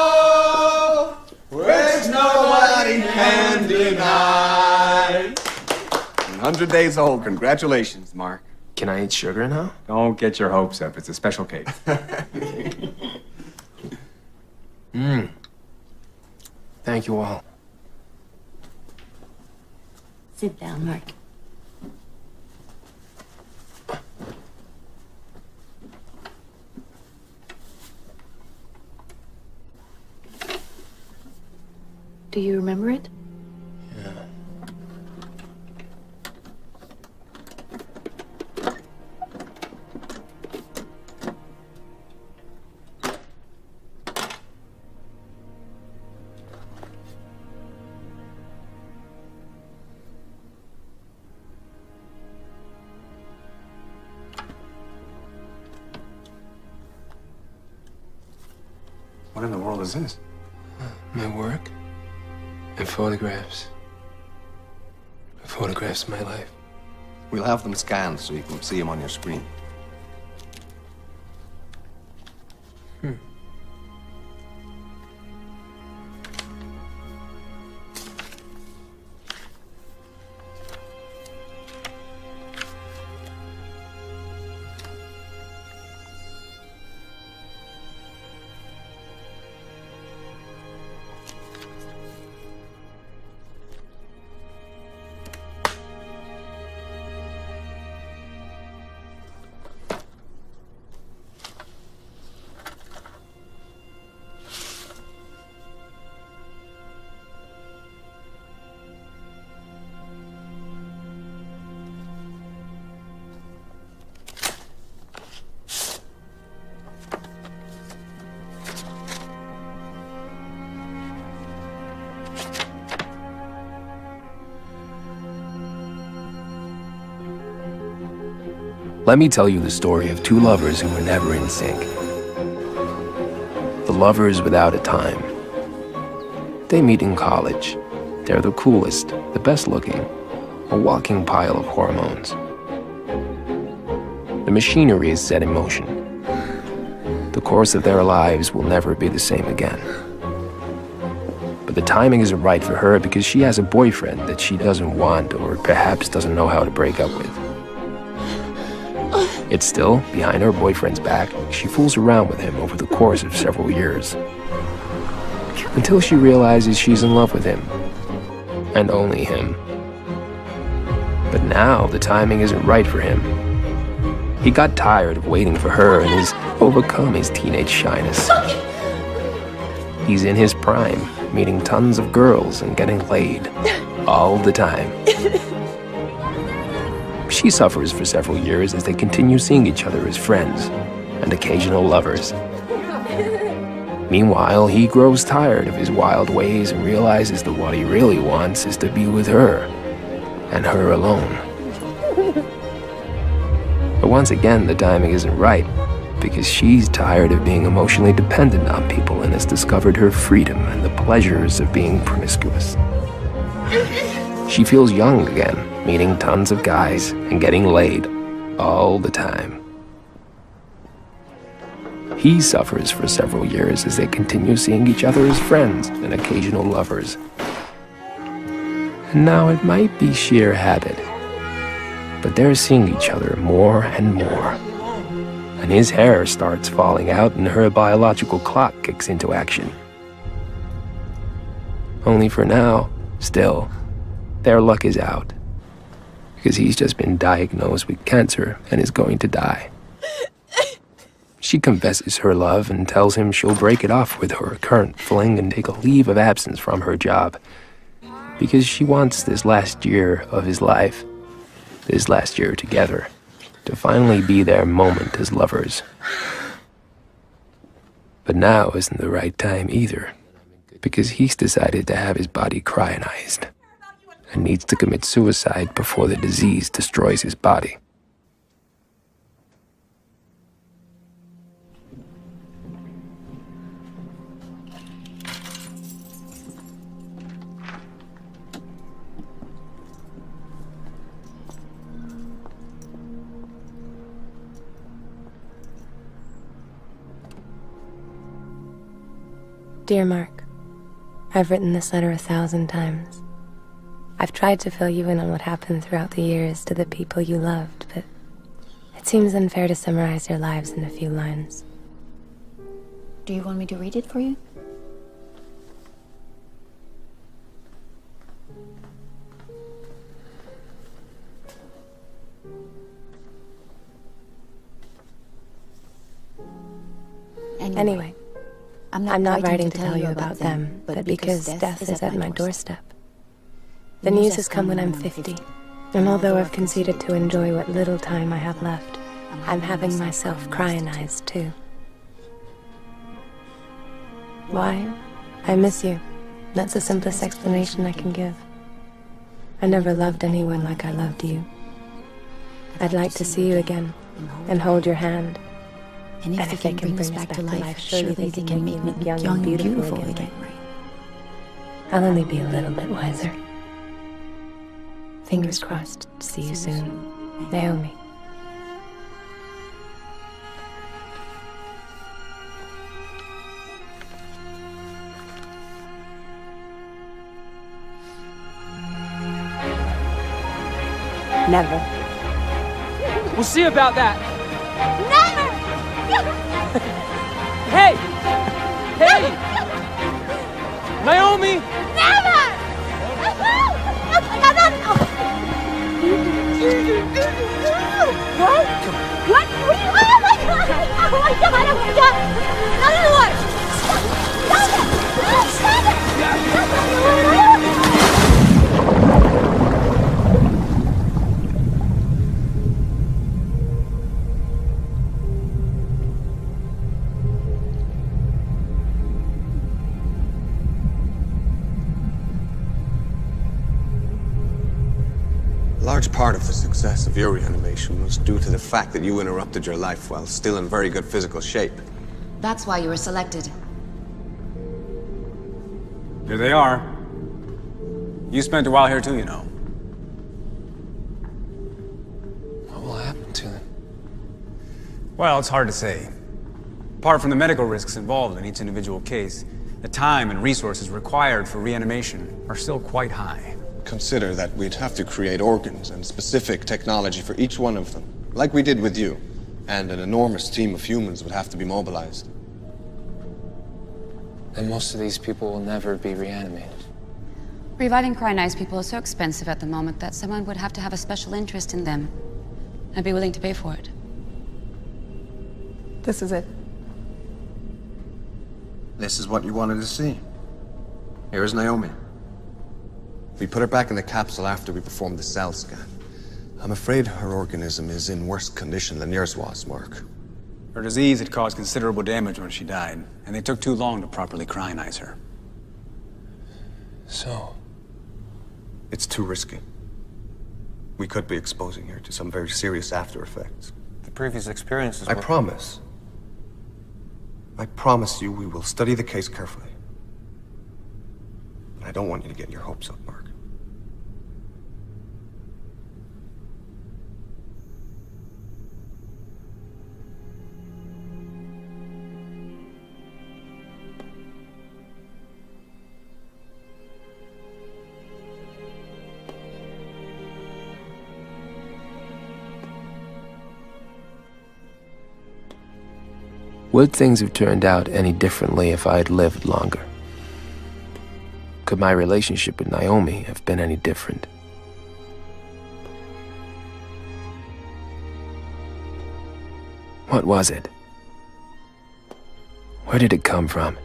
[SPEAKER 20] Which nobody can deny.
[SPEAKER 3] 100 days old. Congratulations, Mark.
[SPEAKER 1] Can I eat sugar now?
[SPEAKER 5] Don't get your hopes up. It's a special cake.
[SPEAKER 1] Thank you all.
[SPEAKER 14] Sit down, Mark. Do you remember it?
[SPEAKER 1] Yeah.
[SPEAKER 5] What in the world is this?
[SPEAKER 1] My work and photographs. Photographs of my life.
[SPEAKER 3] We'll have them scanned so you can see them on your screen.
[SPEAKER 1] Let me tell you the story of two lovers who were never in sync. The lovers without a time. They meet in college. They're the coolest, the best looking, a walking pile of hormones. The machinery is set in motion. The course of their lives will never be the same again. But the timing isn't right for her because she has a boyfriend that she doesn't want or perhaps doesn't know how to break up with. Yet still, behind her boyfriend's back, she fools around with him over the course of several years. Until she realizes she's in love with him. And only him. But now the timing isn't right for him. He got tired of waiting for her and has overcome his teenage shyness. He's in his prime, meeting tons of girls and getting laid. All the time. She suffers for several years as they continue seeing each other as friends and occasional lovers. Meanwhile, he grows tired of his wild ways and realizes that what he really wants is to be with her, and her alone. But once again, the timing isn't right, because she's tired of being emotionally dependent on people and has discovered her freedom and the pleasures of being promiscuous. She feels young again, meeting tons of guys and getting laid all the time. He suffers for several years as they continue seeing each other as friends and occasional lovers. And now it might be sheer habit, but they're seeing each other more and more. And his hair starts falling out and her biological clock kicks into action. Only for now, still, their luck is out. Because he's just been diagnosed with cancer and is going to die. She confesses her love and tells him she'll break it off with her current fling and take a leave of absence from her job. Because she wants this last year of his life, this last year together, to finally be their moment as lovers. But now isn't the right time either, because he's decided to have his body cryogenized and needs to commit suicide before the disease destroys his body.
[SPEAKER 11] Dear Mark, I've written this letter 1,000 times. I've tried to fill you in on what happened throughout the years to the people you loved, but it seems unfair to summarize your lives in a few lines.
[SPEAKER 14] Do you want me to read it for you?
[SPEAKER 11] Anyway, I'm not writing to tell you about them, but because death is at my doorstep. The news has come when I'm 50, and although I've conceded to enjoy what little time I have left, I'm having myself cryogenized too. Why? I miss you. That's the simplest explanation I can give. I never loved anyone like I loved you. I'd like to see you again, and hold your hand.
[SPEAKER 14] And if they can bring us back to life, surely they can make me look young and beautiful again.
[SPEAKER 11] I'll only be a little bit wiser. Fingers crossed. See you soon. Naomi.
[SPEAKER 10] Never. We'll see about that.
[SPEAKER 8] Never!
[SPEAKER 10] Hey! Hey! Naomi!
[SPEAKER 8] Never! What? What? What are you? Oh my god! Oh my god! Oh my god! Not in the water! Stop it! Stop it!
[SPEAKER 5] A large part of the success of your reanimation was due to the fact that you interrupted your life while still in very good physical shape.
[SPEAKER 21] That's why you were selected.
[SPEAKER 6] Here they are. You spent a while here too, you know.
[SPEAKER 1] What will happen to them?
[SPEAKER 6] Well, it's hard to say. Apart from the medical risks involved in each individual case, the time and resources required for reanimation are still quite high.
[SPEAKER 5] Consider that we'd have to create organs and specific technology for each one of them, like we did with you, and an enormous team of humans would have to be mobilized.
[SPEAKER 1] And most of these people will never be reanimated.
[SPEAKER 2] Reviving cryogenized people is so expensive at the moment that someone would have to have a special interest in them and be willing to pay for it.
[SPEAKER 15] This is it.
[SPEAKER 5] This is what you wanted to see. Here is Naomi. We put her back in the capsule after we performed the cell scan. I'm afraid her organism is in worse condition than yours was, Mark.
[SPEAKER 6] Her disease had caused considerable damage when she died, and they took too long to properly cryogenize her.
[SPEAKER 1] So?
[SPEAKER 5] It's too risky. We could be exposing her to some very serious after effects.
[SPEAKER 22] The previous experiences
[SPEAKER 5] I promise you we will study the case carefully. But I don't want you to get your hopes up, Mark.
[SPEAKER 1] Would things have turned out any differently if I had lived longer? Could my relationship with Naomi have been any different? What was it Where did it come from?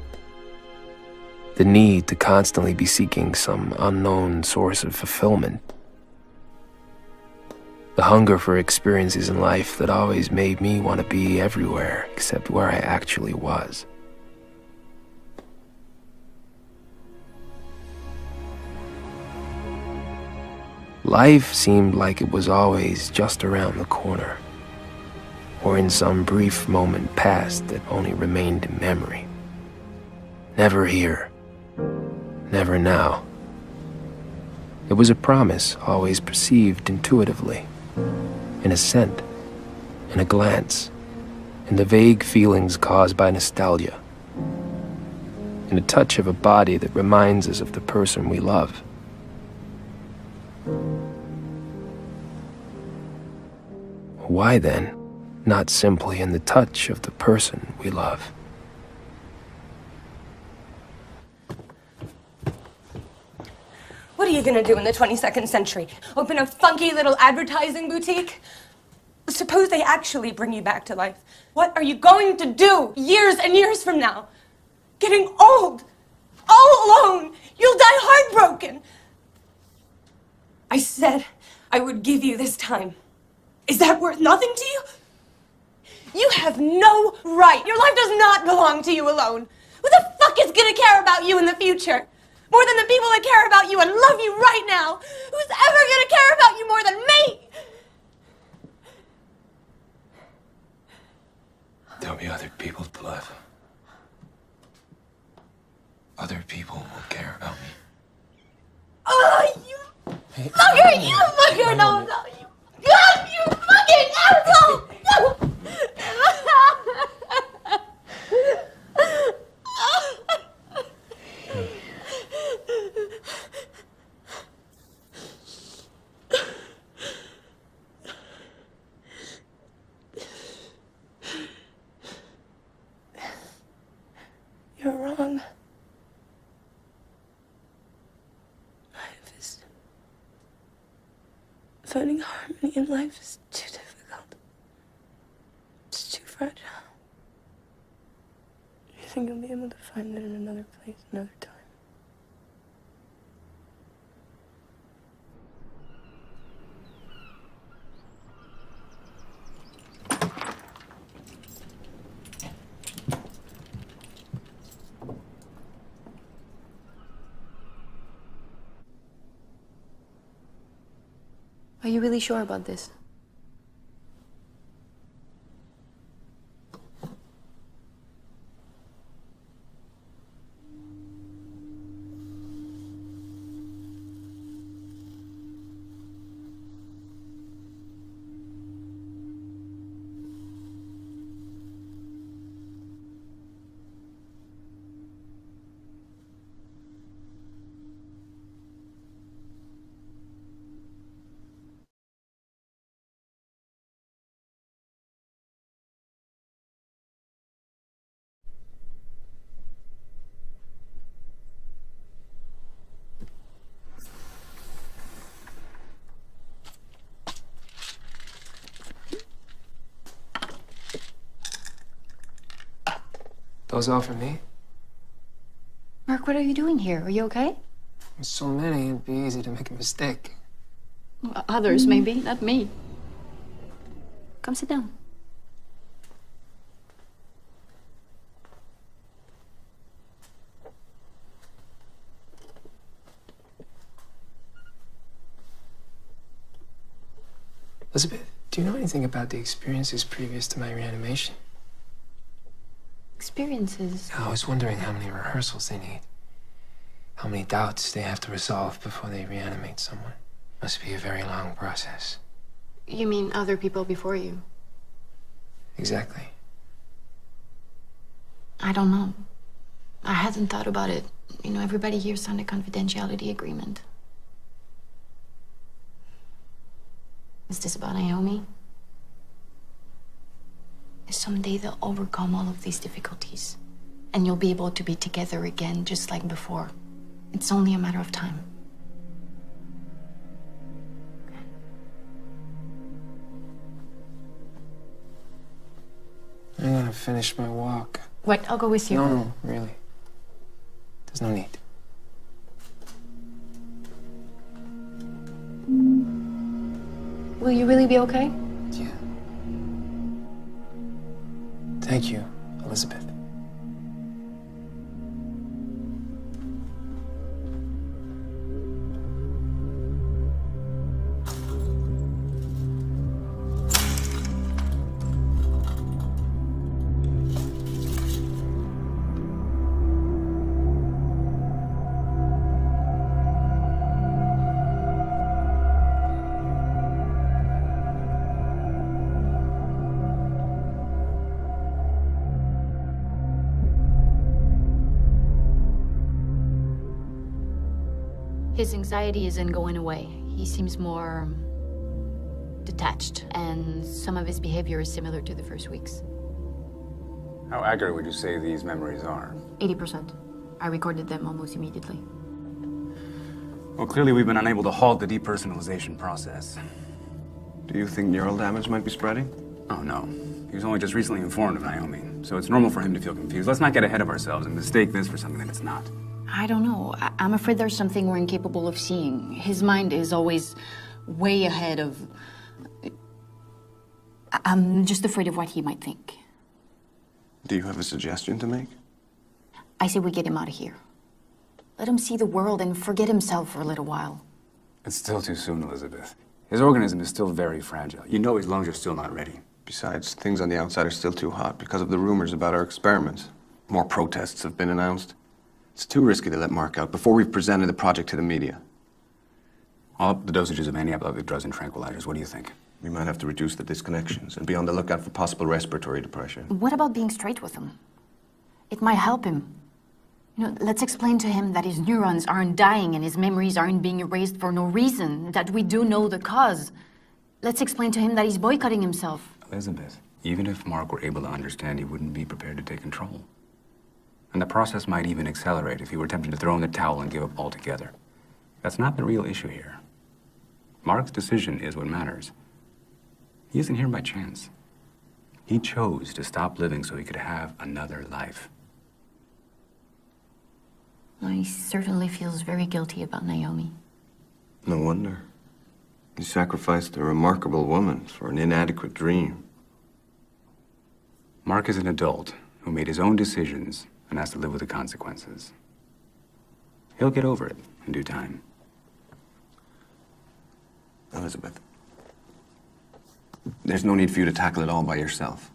[SPEAKER 1] The need to constantly be seeking some unknown source of fulfillment. The hunger for experiences in life that always made me want to be everywhere except where I actually was. Life seemed like it was always just around the corner, or in some brief moment past that only remained in memory. Never here, never now. It was a promise always perceived intuitively, in a scent, in a glance, in the vague feelings caused by nostalgia, in a touch of a body that reminds us of the person we love. Why then, not simply in the touch of the person we love?
[SPEAKER 18] What are you gonna do in the 22nd century? Open a funky little advertising boutique? Suppose they actually bring you back to life. What are you going to do years and years from now? Getting old, all alone. You'll die heartbroken. I said I would give you this time. Is that worth nothing to you? You have no right. Your life does not belong to you alone. Who the fuck is gonna care about you in the future? More than the people that care about you and love you right now. Who's ever gonna care about you more than me?
[SPEAKER 1] There'll be other people to love. Other people will care about me.
[SPEAKER 18] Oh, you fucker! You fucker! No, no, you... God, you fucking asshole! No! You're wrong. Finding harmony in life is too difficult. It's too fragile. You think you'll be able to find it in another place, another time?
[SPEAKER 4] Are you really sure about this?
[SPEAKER 1] Those all for me?
[SPEAKER 4] Mark, what are you doing here? Are you okay?
[SPEAKER 1] With so many, it'd be easy to make a mistake.
[SPEAKER 4] Others, maybe, not me. Come sit down.
[SPEAKER 1] Elizabeth, do you know anything about the experiences previous to my reanimation?
[SPEAKER 4] Experiences?
[SPEAKER 1] I was wondering how many rehearsals they need. How many doubts they have to resolve before they reanimate someone. Must be a very long process.
[SPEAKER 4] You mean other people before you?
[SPEAKER 1] Exactly.
[SPEAKER 4] I don't know. I hadn't thought about it. You know, everybody here signed a confidentiality agreement. Is this about Naomi? Someday they'll overcome all of these difficulties, and you'll be able to be together again, just like before. It's only a matter of time.
[SPEAKER 1] I'm gonna finish my walk.
[SPEAKER 14] Wait, I'll go with you.
[SPEAKER 1] No, really. There's no need.
[SPEAKER 14] Will you really be okay?
[SPEAKER 1] Yeah. Thank you, Elizabeth.
[SPEAKER 14] His anxiety isn't going away. He seems more detached, and some of his behavior is similar to the first weeks.
[SPEAKER 6] How accurate would you say these memories are?
[SPEAKER 14] 80%. I recorded them almost immediately.
[SPEAKER 6] Well, clearly we've been unable to halt the depersonalization process.
[SPEAKER 5] Do you think neural damage might be spreading?
[SPEAKER 6] Oh, no. He was only just recently informed of Naomi, so it's normal for him to feel confused. Let's not get ahead of ourselves and mistake this for something that it's not.
[SPEAKER 14] I don't know. I'm afraid there's something we're incapable of seeing. His mind is always way ahead of... I'm just afraid of what he might think.
[SPEAKER 5] Do you have a suggestion to make?
[SPEAKER 14] I say we get him out of here. Let him see the world and forget himself for a little while.
[SPEAKER 6] It's still too soon, Elizabeth. His organism is still very fragile. You know his lungs are still not ready.
[SPEAKER 5] Besides, things on the outside are still too hot because of the rumors about our experiments. More protests have been announced. It's too risky to let Mark out before we've presented the project to the media.
[SPEAKER 6] I'll up the dosages of antiepileptic drugs and tranquilizers. What do you think?
[SPEAKER 5] We might have to reduce the disconnections and be on the lookout for possible respiratory depression.
[SPEAKER 14] What about being straight with him? It might help him. You know, let's explain to him that his neurons aren't dying and his memories aren't being erased for no reason, that we do know the cause. Let's explain to him that he's boycotting himself.
[SPEAKER 6] Elizabeth, even if Mark were able to understand, he wouldn't be prepared to take control. And the process might even accelerate if he were tempted to throw in the towel and give up altogether. That's not the real issue here. Mark's decision is what matters. He isn't here by chance. He chose to stop living so he could have another life.
[SPEAKER 14] Well, he certainly feels very guilty about Naomi.
[SPEAKER 5] No wonder. He sacrificed a remarkable woman for an inadequate dream.
[SPEAKER 6] Mark is an adult who made his own decisions and has to live with the consequences. He'll get over it in due time.
[SPEAKER 5] Elizabeth, there's no need for you to tackle it all by yourself.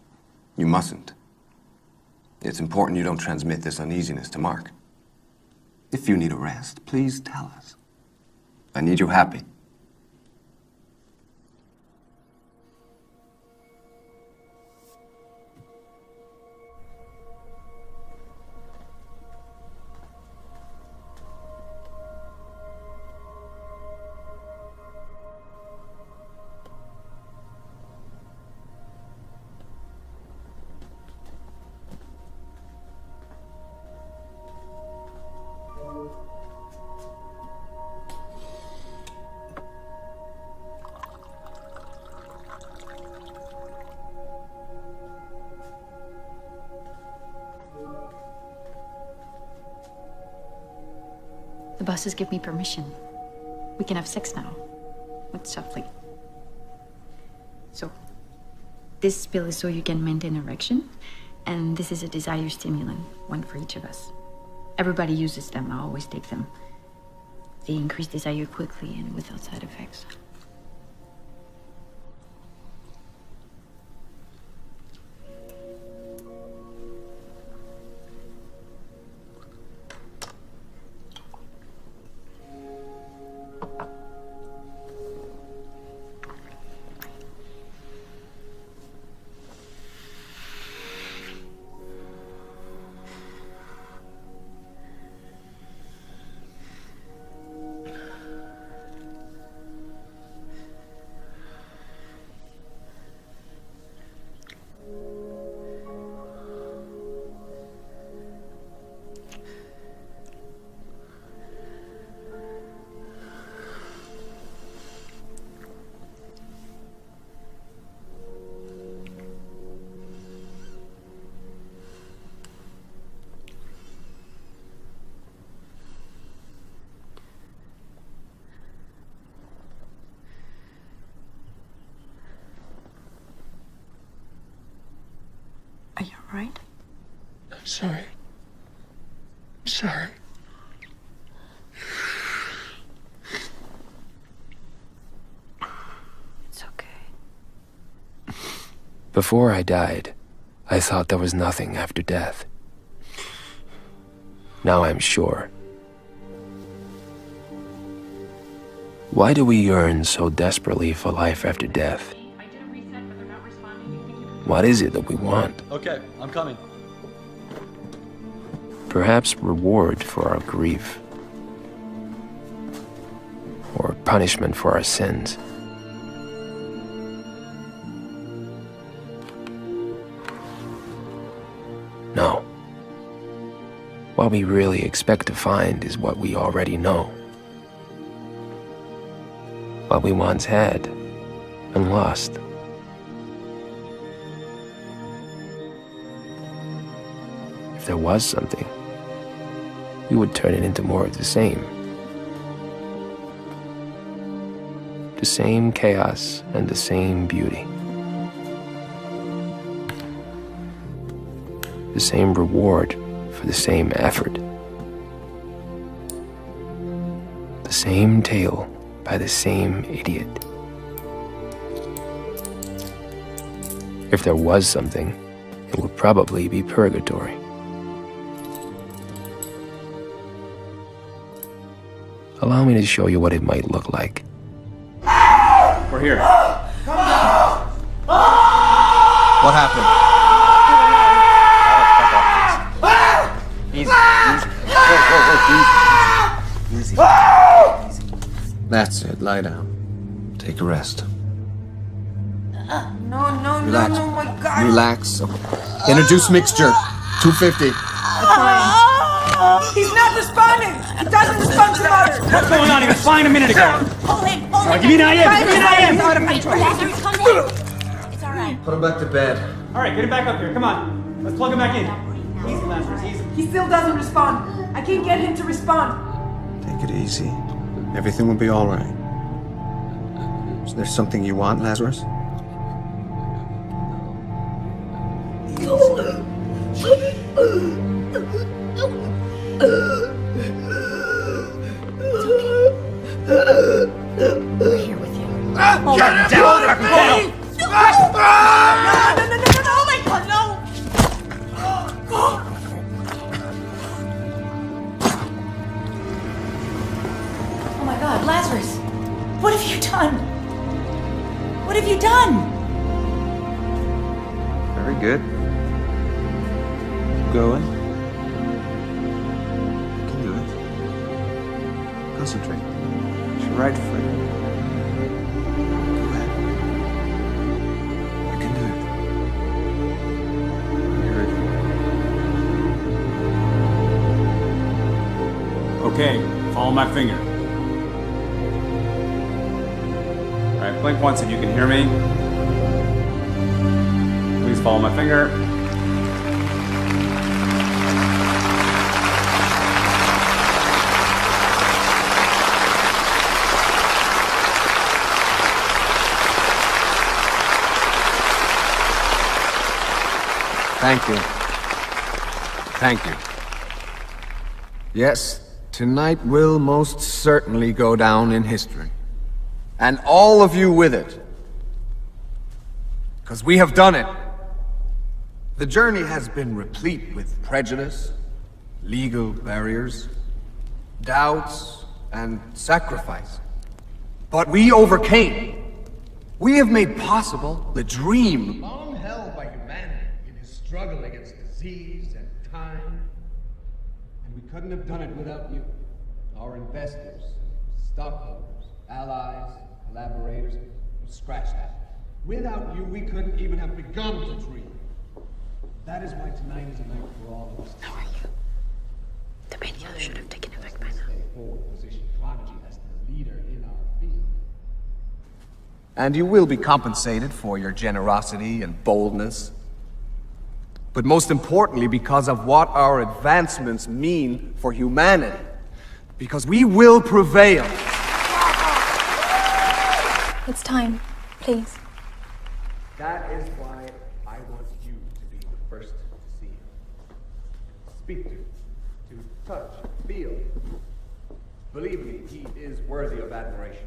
[SPEAKER 5] You mustn't. It's important you don't transmit this uneasiness to Mark. If you need a rest, please tell us. I need you happy.
[SPEAKER 14] The bosses give me permission. We can have sex now. But softly. So, this pill is so you can maintain erection, and this is a desire stimulant, one for each of us. Everybody uses them, I always take them. They increase desire quickly and without side effects.
[SPEAKER 4] you alright?
[SPEAKER 1] I'm sorry. I'm sorry.
[SPEAKER 4] It's okay.
[SPEAKER 1] Before I died, I thought there was nothing after death. Now I'm sure. Why do we yearn so desperately for life after death? What is it that we want?
[SPEAKER 7] Okay, I'm coming.
[SPEAKER 1] Perhaps reward for our grief. Or punishment for our sins. No. What we really expect to find is what we already know. What we once had and lost. If there was something, we would turn it into more of the same. The same chaos and the same beauty. The same reward for the same effort. The same tale by the same idiot. If there was something, it would probably be purgatory. Allow me to show you what it might look like.
[SPEAKER 6] We're here.
[SPEAKER 3] What happened?
[SPEAKER 5] Easy, easy. Whoa, easy. That's it, lie down. Take a rest.
[SPEAKER 15] No,
[SPEAKER 5] Relax.
[SPEAKER 15] no, my God.
[SPEAKER 5] Relax. Introduce mixture. 250.
[SPEAKER 15] He's not responding. He doesn't respond to mother.
[SPEAKER 6] What's going on? He was fine a minute ago.
[SPEAKER 15] Hold him.
[SPEAKER 6] Give me an IM. Give me an IM.
[SPEAKER 15] Out of control. Lazarus, calm down. It's all right.
[SPEAKER 5] Put him back to bed.
[SPEAKER 6] All right, get him back up here. Come on. Let's plug him back in. Easy, Lazarus, easy.
[SPEAKER 15] He still doesn't respond. I can't get him to respond.
[SPEAKER 5] Take it easy. Everything will be all right. Is there something you want, Lazarus?
[SPEAKER 4] We're here with you.
[SPEAKER 15] Oh,
[SPEAKER 6] Get down, down.
[SPEAKER 15] No, oh my God, no!
[SPEAKER 14] Oh my God, Lazarus! What have you done? What have you done?
[SPEAKER 5] Very good. Going. You can do it. Concentrate. It's your right foot. Go ahead. You can do it. You're ready.
[SPEAKER 6] Okay, follow my finger. All right, blink once if you can hear me. Please follow my finger.
[SPEAKER 3] Thank you. Thank you. Yes, tonight will most certainly go down in history. And all of you with it. Because we have done it. The journey has been replete with prejudice, legal barriers, doubts, and sacrifice. But we overcame. We have made possible the dream.
[SPEAKER 20] Long held by humanity in his struggle against disease and time. And we couldn't have done it without you. Our investors, stockholders, allies, collaborators. Scratch that. Without you, we couldn't even have begun to dream. That is why tonight is a night for all of us.
[SPEAKER 4] How are you? The radio should have taken effect by now.
[SPEAKER 20] Position Prodigy as the leader in our field.
[SPEAKER 3] And you will be compensated for your generosity and boldness. But most importantly, because of what our advancements mean for humanity. Because we will prevail.
[SPEAKER 11] It's time, please.
[SPEAKER 20] That is why I want you to be the first speak to touch, feel. Believe me, he is worthy of admiration.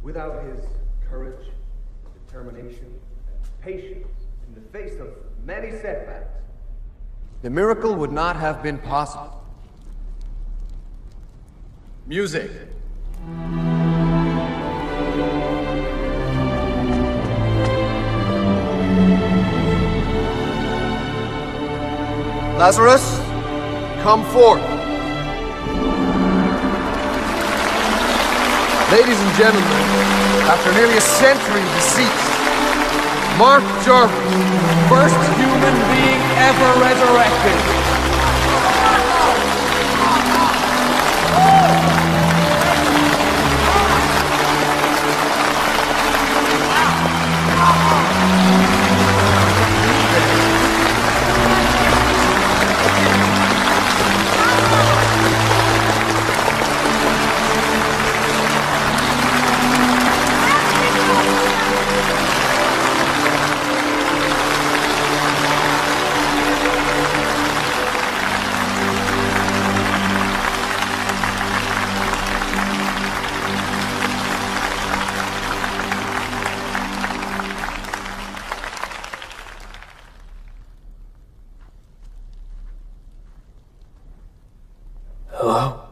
[SPEAKER 20] Without his courage, determination, and patience in the face of many setbacks, the miracle would not have been possible. Music. Lazarus, come forth. Ladies and gentlemen, after nearly a century deceased, Mark Jarvis, first human being ever resurrected.
[SPEAKER 1] Hello?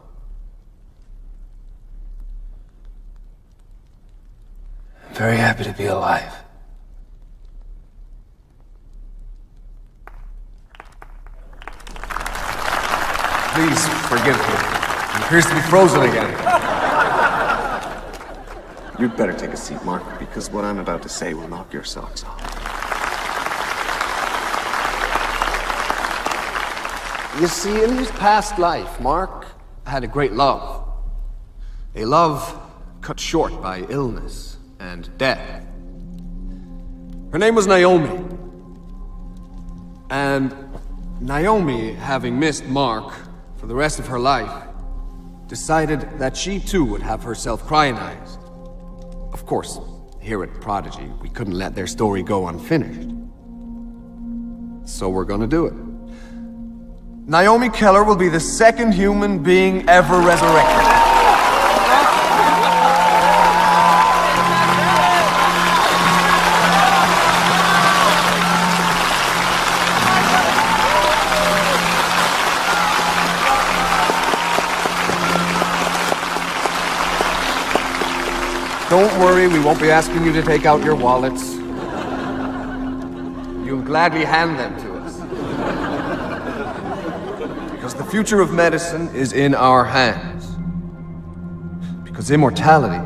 [SPEAKER 1] I'm very happy to be alive.
[SPEAKER 3] Please forgive me. He appears to be frozen again.
[SPEAKER 5] You'd better take a seat, Mark, because what I'm about to say will knock your socks off.
[SPEAKER 3] You see, in his past life, Mark had a great love. A love cut short by illness and death. Her name was Naomi. And Naomi, having missed Mark for the rest of her life, decided that she too would have herself cryonized. Of course, here at Prodigy, we couldn't let their story go unfinished. So we're gonna do it. Naomi Keller will be the second human being ever resurrected. Don't worry, we won't be asking you to take out your wallets. You'll gladly hand them to us. Because the future of medicine is in our hands. Because immortality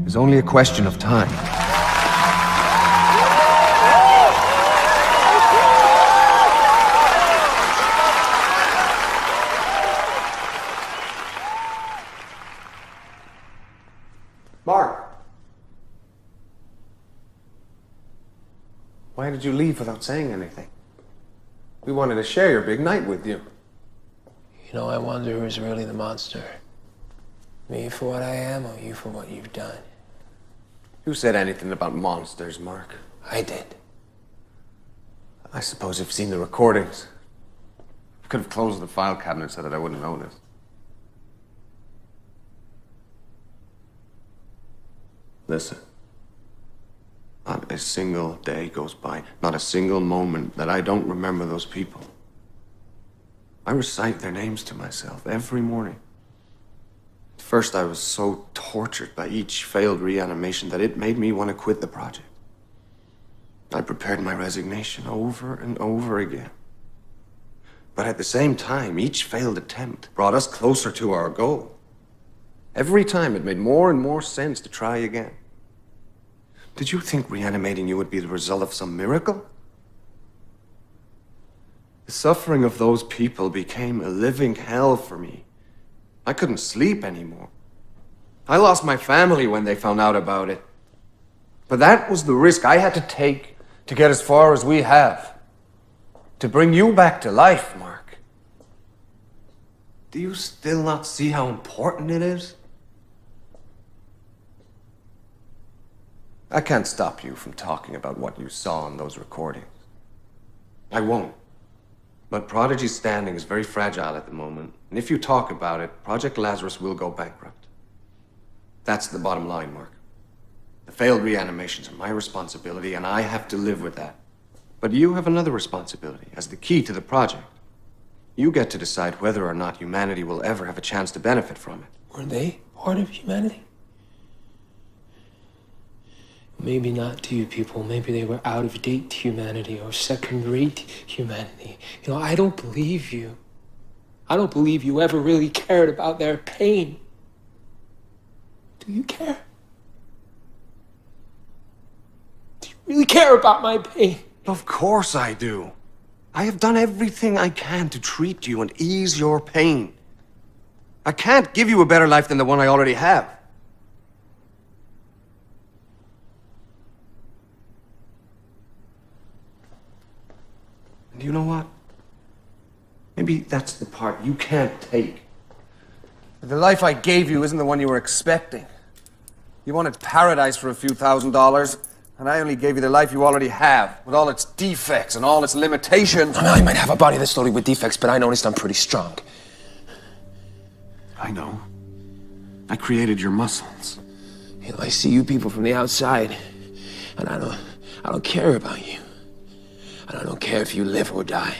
[SPEAKER 3] is only a question of time. Mark! Why did you leave without saying anything? We wanted to share your big night with you.
[SPEAKER 1] You know, I wonder who's really the monster. Me for what I am, or you for what you've done?
[SPEAKER 5] Who said anything about monsters, Mark?
[SPEAKER 1] I did.
[SPEAKER 5] I suppose you've seen the recordings. I could have closed the file cabinet so that I wouldn't notice. Listen. Not a single day goes by, not a single moment that I don't remember those people. I recite their names to myself every morning. At first, I was so tortured by each failed reanimation that it made me want to quit the project. I prepared my resignation over and over again. But at the same time, each failed attempt brought us closer to our goal. Every time, it made more and more sense to try again. Did you think reanimating you would be the result of some miracle? The suffering of those people became a living hell for me. I couldn't sleep anymore. I lost my family when they found out about it. But that was the risk I had to take to get as far as we have. To bring you back to life, Mark. Do you still not see how important it is? I can't stop you from talking about what you saw in those recordings. I won't. But Prodigy's standing is very fragile at the moment. And if you talk about it, Project Lazarus will go bankrupt. That's the bottom line, Mark. The failed reanimations are my responsibility, and I have to live with that. But you have another responsibility as the key to the project. You get to decide whether or not humanity will ever have a chance to benefit from it.
[SPEAKER 1] Were they part of humanity? Maybe not to you people. Maybe they were out of date humanity or second-rate humanity. You know, I don't believe you. I don't believe you ever really cared about their pain. Do you care? Do you really care about my pain?
[SPEAKER 5] Of course I do. I have done everything I can to treat you and ease your pain. I can't give you a better life than the one I already have. And you know what? Maybe that's the part you can't take.
[SPEAKER 3] The life I gave you isn't the one you were expecting. You wanted paradise for a few $1,000s, and I only gave you the life you already have, with all its defects and all its limitations.
[SPEAKER 1] I might have a body that's loaded with defects, but I noticed I'm pretty strong.
[SPEAKER 5] I know. I created your muscles.
[SPEAKER 1] You know, I see you people from the outside, and I don't care about you. And I don't care if you live or die.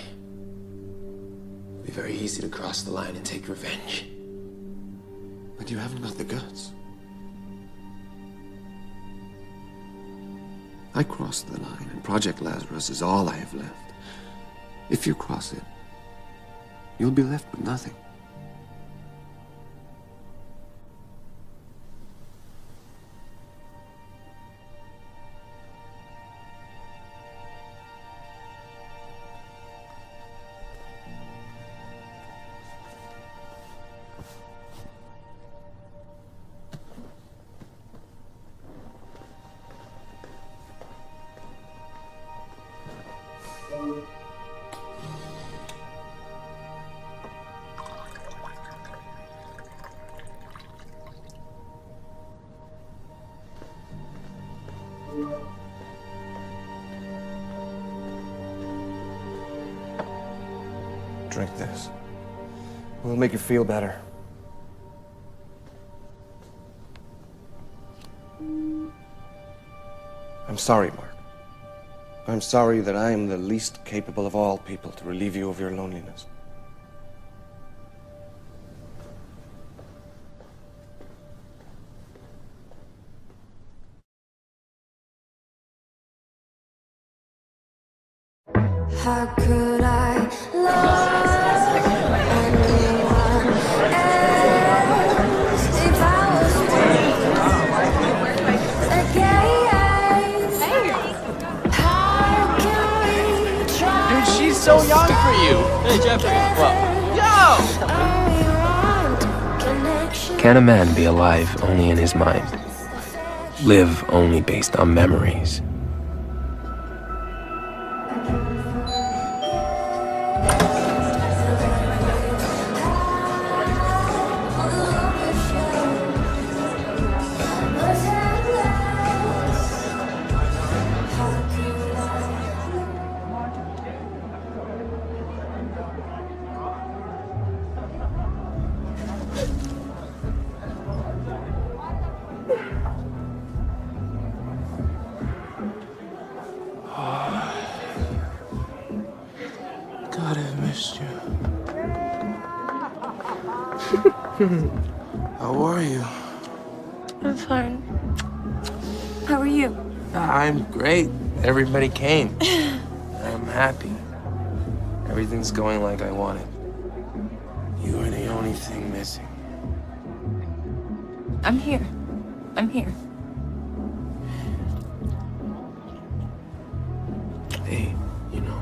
[SPEAKER 1] It'd be very easy to cross the line and take revenge.
[SPEAKER 5] But you haven't got the guts. I crossed the line, and Project Lazarus is all I have left. If you cross it, you'll be left with nothing.
[SPEAKER 3] Drink this. It'll make you feel better. I'm sorry, Mark. I'm sorry that I am the least capable of all people to relieve you of your loneliness.
[SPEAKER 8] How could I love anyone else if I was again? How can we try?
[SPEAKER 7] Dude, she's so young for you. Hey, Jeffrey. Well, yo!
[SPEAKER 1] Can a man be alive only in his mind? Live only based on memories? God, I've missed you. How are you?
[SPEAKER 11] I'm fine. How are you?
[SPEAKER 1] I'm great. Everybody came. I'm happy. Everything's going like I wanted. You are the only thing missing.
[SPEAKER 11] I'm here. I'm here.
[SPEAKER 1] Hey, you know,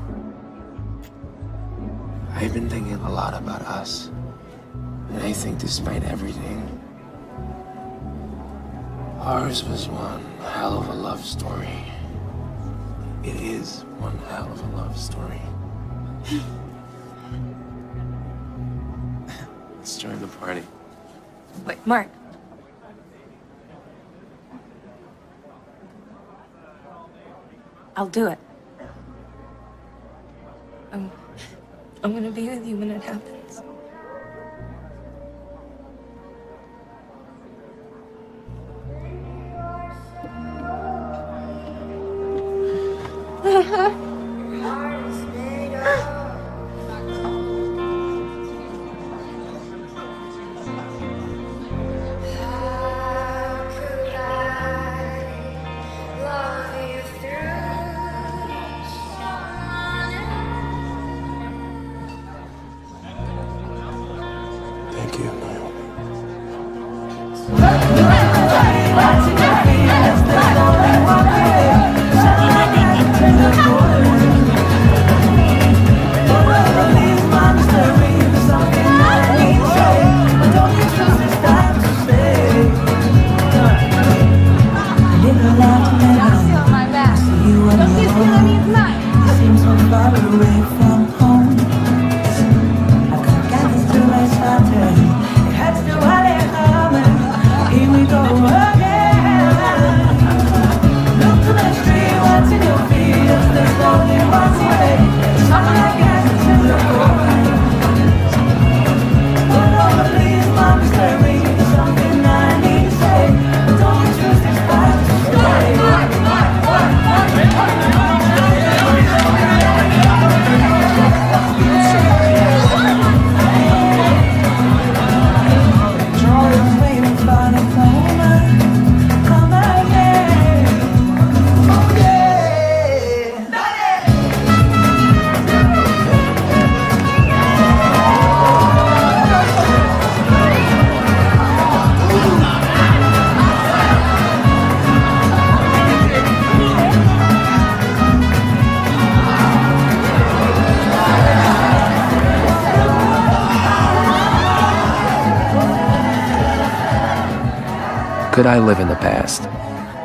[SPEAKER 1] I've been thinking a lot about us. And I think despite everything, ours was one hell of a love story. It is one hell of a love story. Let's join the party.
[SPEAKER 11] Wait, Mark. I'll do it.
[SPEAKER 18] I'm gonna be with you when it happens.
[SPEAKER 1] Thank you, Naomi. Could I live in the past,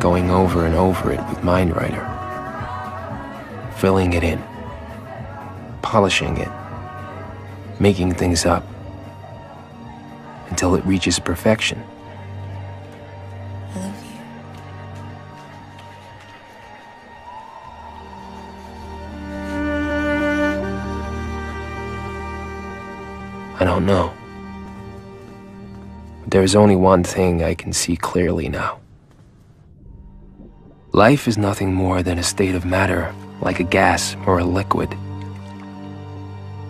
[SPEAKER 1] going over and over it with Mindwriter, filling it in, polishing it, making things up, until it reaches perfection?
[SPEAKER 18] I love you.
[SPEAKER 1] I don't know. There's only one thing I can see clearly now. Life is nothing more than a state of matter, like a gas or a liquid.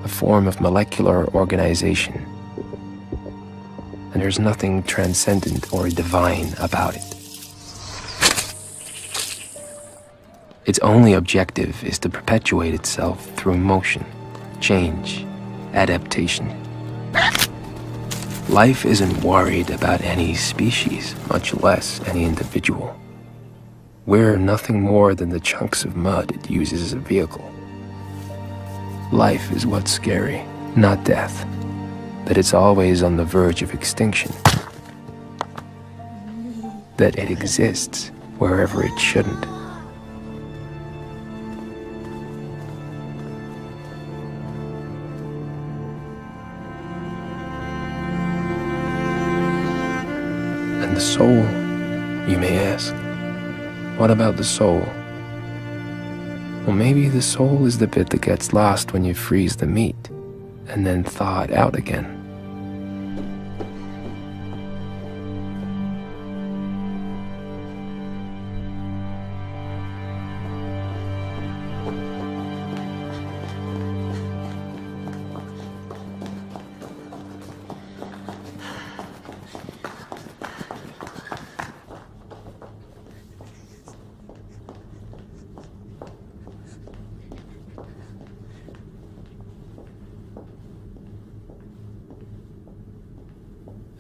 [SPEAKER 1] A form of molecular organization. And there's nothing transcendent or divine about it. Its only objective is to perpetuate itself through motion, change, adaptation. Life isn't worried about any species, much less any individual. We're nothing more than the chunks of mud it uses as a vehicle. Life is what's scary, not death. That it's always on the verge of extinction. That it exists wherever it shouldn't. And the soul, you may ask. What about the soul? Well, maybe the soul is the bit that gets lost when you freeze the meat, and then thaw it out again.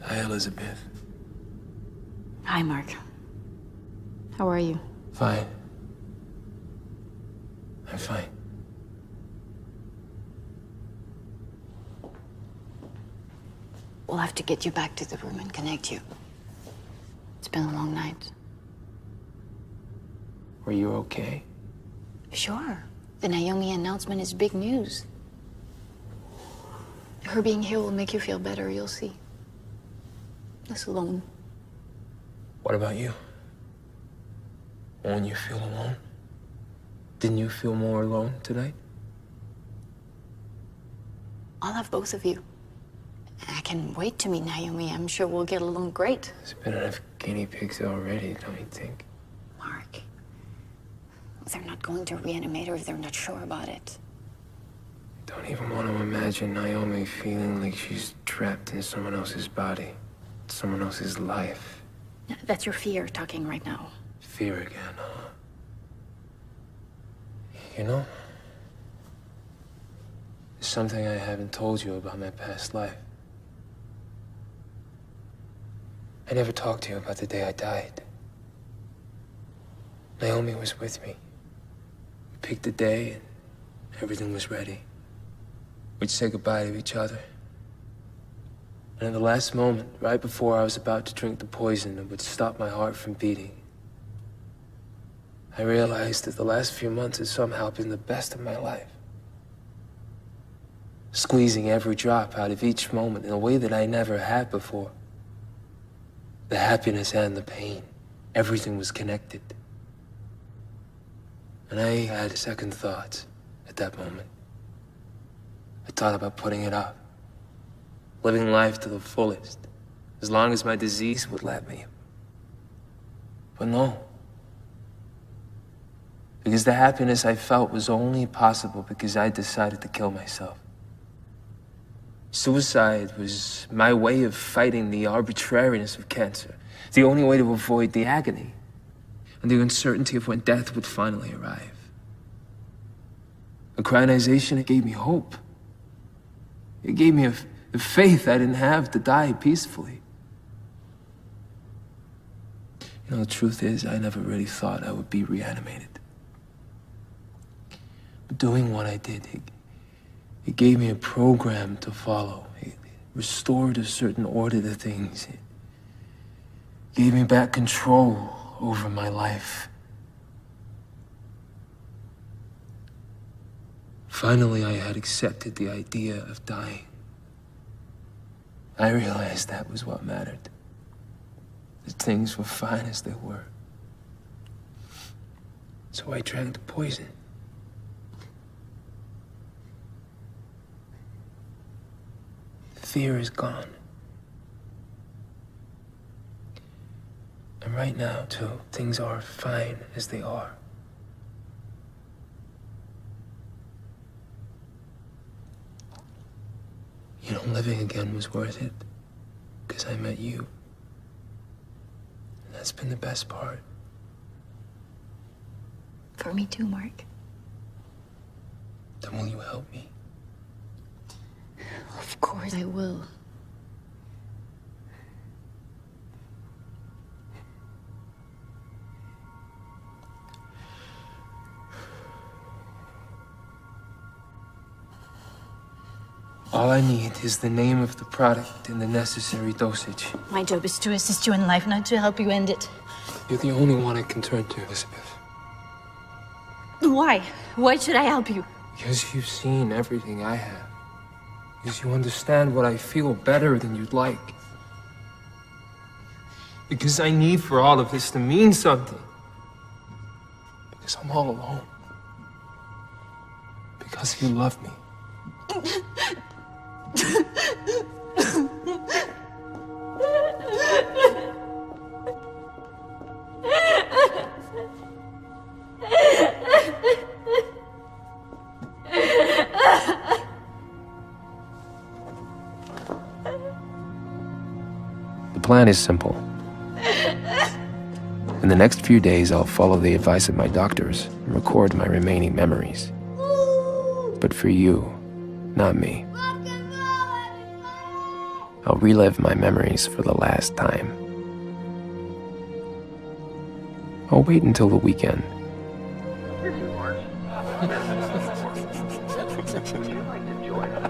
[SPEAKER 1] Hi, Elizabeth.
[SPEAKER 14] Hi, Mark. How are you?
[SPEAKER 1] Fine. I'm fine.
[SPEAKER 14] We'll have to get you back to the room and connect you. It's been a long night.
[SPEAKER 1] Were you okay?
[SPEAKER 14] Sure. The Naomi announcement is big news. Her being here will make you feel better, you'll see. Less alone.
[SPEAKER 1] What about you? Won't you feel alone? Didn't you feel more alone tonight?
[SPEAKER 14] I'll have both of you. I can wait to meet Naomi. I'm sure we'll get along great.
[SPEAKER 1] There's been enough guinea pigs already, don't you think?
[SPEAKER 14] Mark, they're not going to reanimate her if they're not sure about it.
[SPEAKER 1] Don't even want to imagine Naomi feeling like she's trapped in someone else's body, someone else's life.
[SPEAKER 14] That's your fear talking right now.
[SPEAKER 1] Fear again, huh? You know, there's something I haven't told you about my past life. I never talked to you about the day I died. Naomi was with me. We picked a day and everything was ready. We'd say goodbye to each other. And at the last moment, right before I was about to drink the poison that would stop my heart from beating, I realized that the last few months had somehow been the best of my life. Squeezing every drop out of each moment in a way that I never had before. The happiness and the pain, everything was connected. And I had second thoughts at that moment. I thought about putting it up, living life to the fullest, as long as my disease would let me. But no. Because the happiness I felt was only possible because I decided to kill myself. Suicide was my way of fighting the arbitrariness of cancer, the only way to avoid the agony and the uncertainty of when death would finally arrive. Accrionization, it gave me hope. It gave me a faith I didn't have to die peacefully. You know, the truth is, I never really thought I would be reanimated. But doing what I did, it gave me a program to follow. It restored a certain order to things. It gave me back control over my life. Finally, I had accepted the idea of dying. I realized that was what mattered. That things were fine as they were. So I drank the poison. The fear is gone. And right now, too, things are fine as they are. You know, living again was worth it, because I met you. And that's been the best part.
[SPEAKER 14] For me too, Mark.
[SPEAKER 1] Then will you help me?
[SPEAKER 14] Of course I will.
[SPEAKER 1] All I need is the name of the product and the necessary dosage.
[SPEAKER 14] My job is to assist you in life, not to help you end it.
[SPEAKER 1] You're the only one I can turn to, Elizabeth.
[SPEAKER 14] Why? Why should I help you?
[SPEAKER 1] Because you've seen everything I have. Because you understand what I feel better than you'd like. Because I need for all of this to mean something. Because I'm all alone. Because you love me. The plan is simple. In the next few days, I'll follow the advice of my doctors and record my remaining memories. But for you, not me. I'll relive my memories for the last time. I'll wait until the weekend.
[SPEAKER 7] This is Mark. Would you like to join us?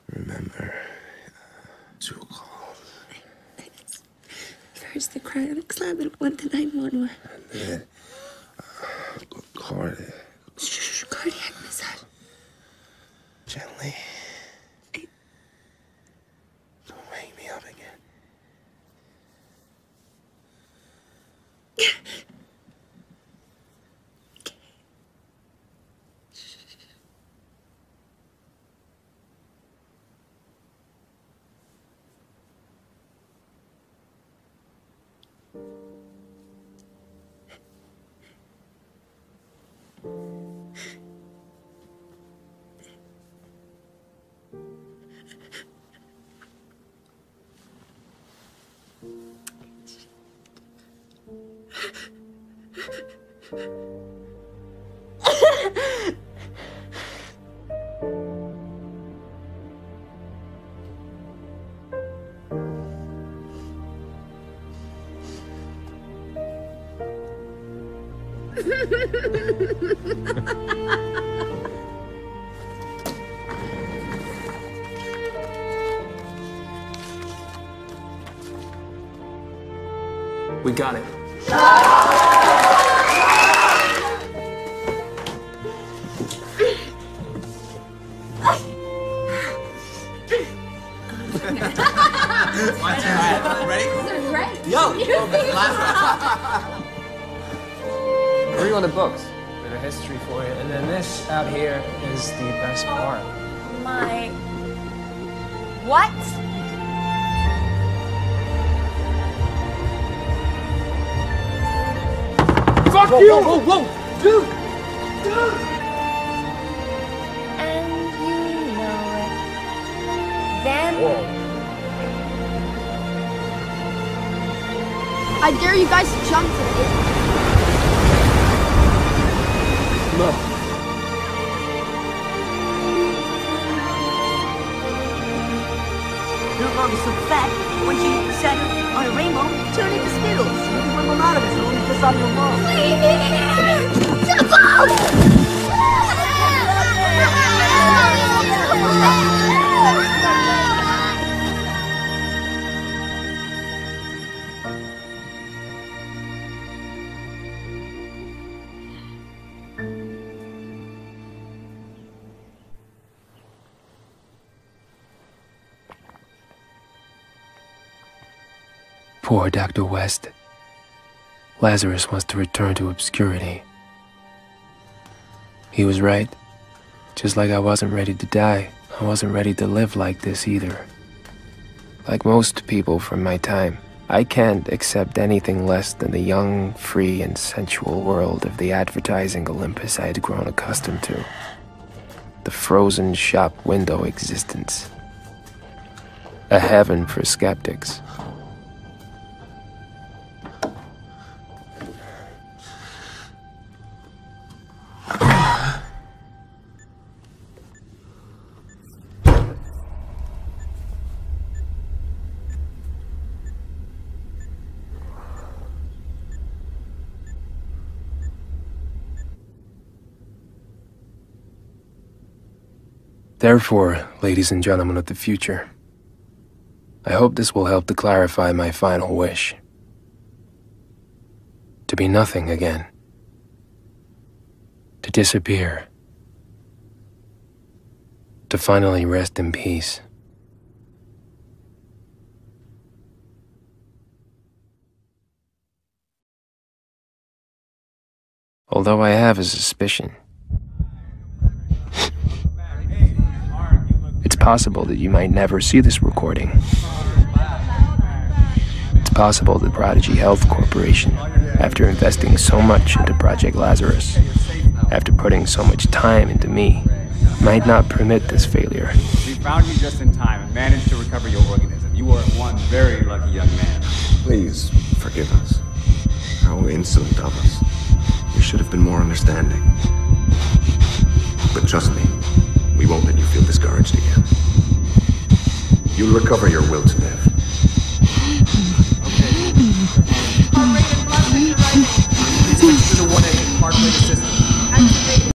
[SPEAKER 1] Remember to call.
[SPEAKER 11] First the cry of excitement went to 911.
[SPEAKER 1] And then, cardiac.
[SPEAKER 11] Shh, cardiac massage.
[SPEAKER 1] Gently. Don't wake me up again.
[SPEAKER 12] We got it.
[SPEAKER 10] Ready?
[SPEAKER 8] Great.
[SPEAKER 10] Yo!
[SPEAKER 17] Where are you on the books? Bit of history for you. And then this out here is the best part.
[SPEAKER 18] My... What?
[SPEAKER 12] Fuck
[SPEAKER 10] whoa,
[SPEAKER 12] you!
[SPEAKER 10] Whoa, whoa, whoa! Dude! Dude!
[SPEAKER 18] And you know it. Then...
[SPEAKER 19] I dare you guys to jump today.
[SPEAKER 12] No.
[SPEAKER 10] You're gonna be so fat, once you hit the center on a rainbow, turn into Skittles. You can bring them out of it, so only piss on your mom.
[SPEAKER 1] Poor Dr. West. Lazarus wants to return to obscurity. He was right. Just like I wasn't ready to die, I wasn't ready to live like this either. Like most people from my time, I can't accept anything less than the young, free, and sensual world of the advertising Olympus I had grown accustomed to. The frozen shop window existence. A heaven for skeptics. Therefore, ladies and gentlemen of the future, I hope this will help to clarify my final wish. To be nothing again. To disappear. To finally rest in peace. Although I have a suspicion. It's possible that you might never see this recording. It's possible that Prodigy Health Corporation, after investing so much into Project Lazarus, after putting so much time into me, might not permit this failure.
[SPEAKER 6] We found you just in time and managed to recover your organism. You are one very lucky young man.
[SPEAKER 5] Please, forgive us. How insolent of us. We should have been more understanding. But trust me, we won't let you feel discouraged again. You'll recover your will to live.
[SPEAKER 12] Switch to the 1A heart rate assist.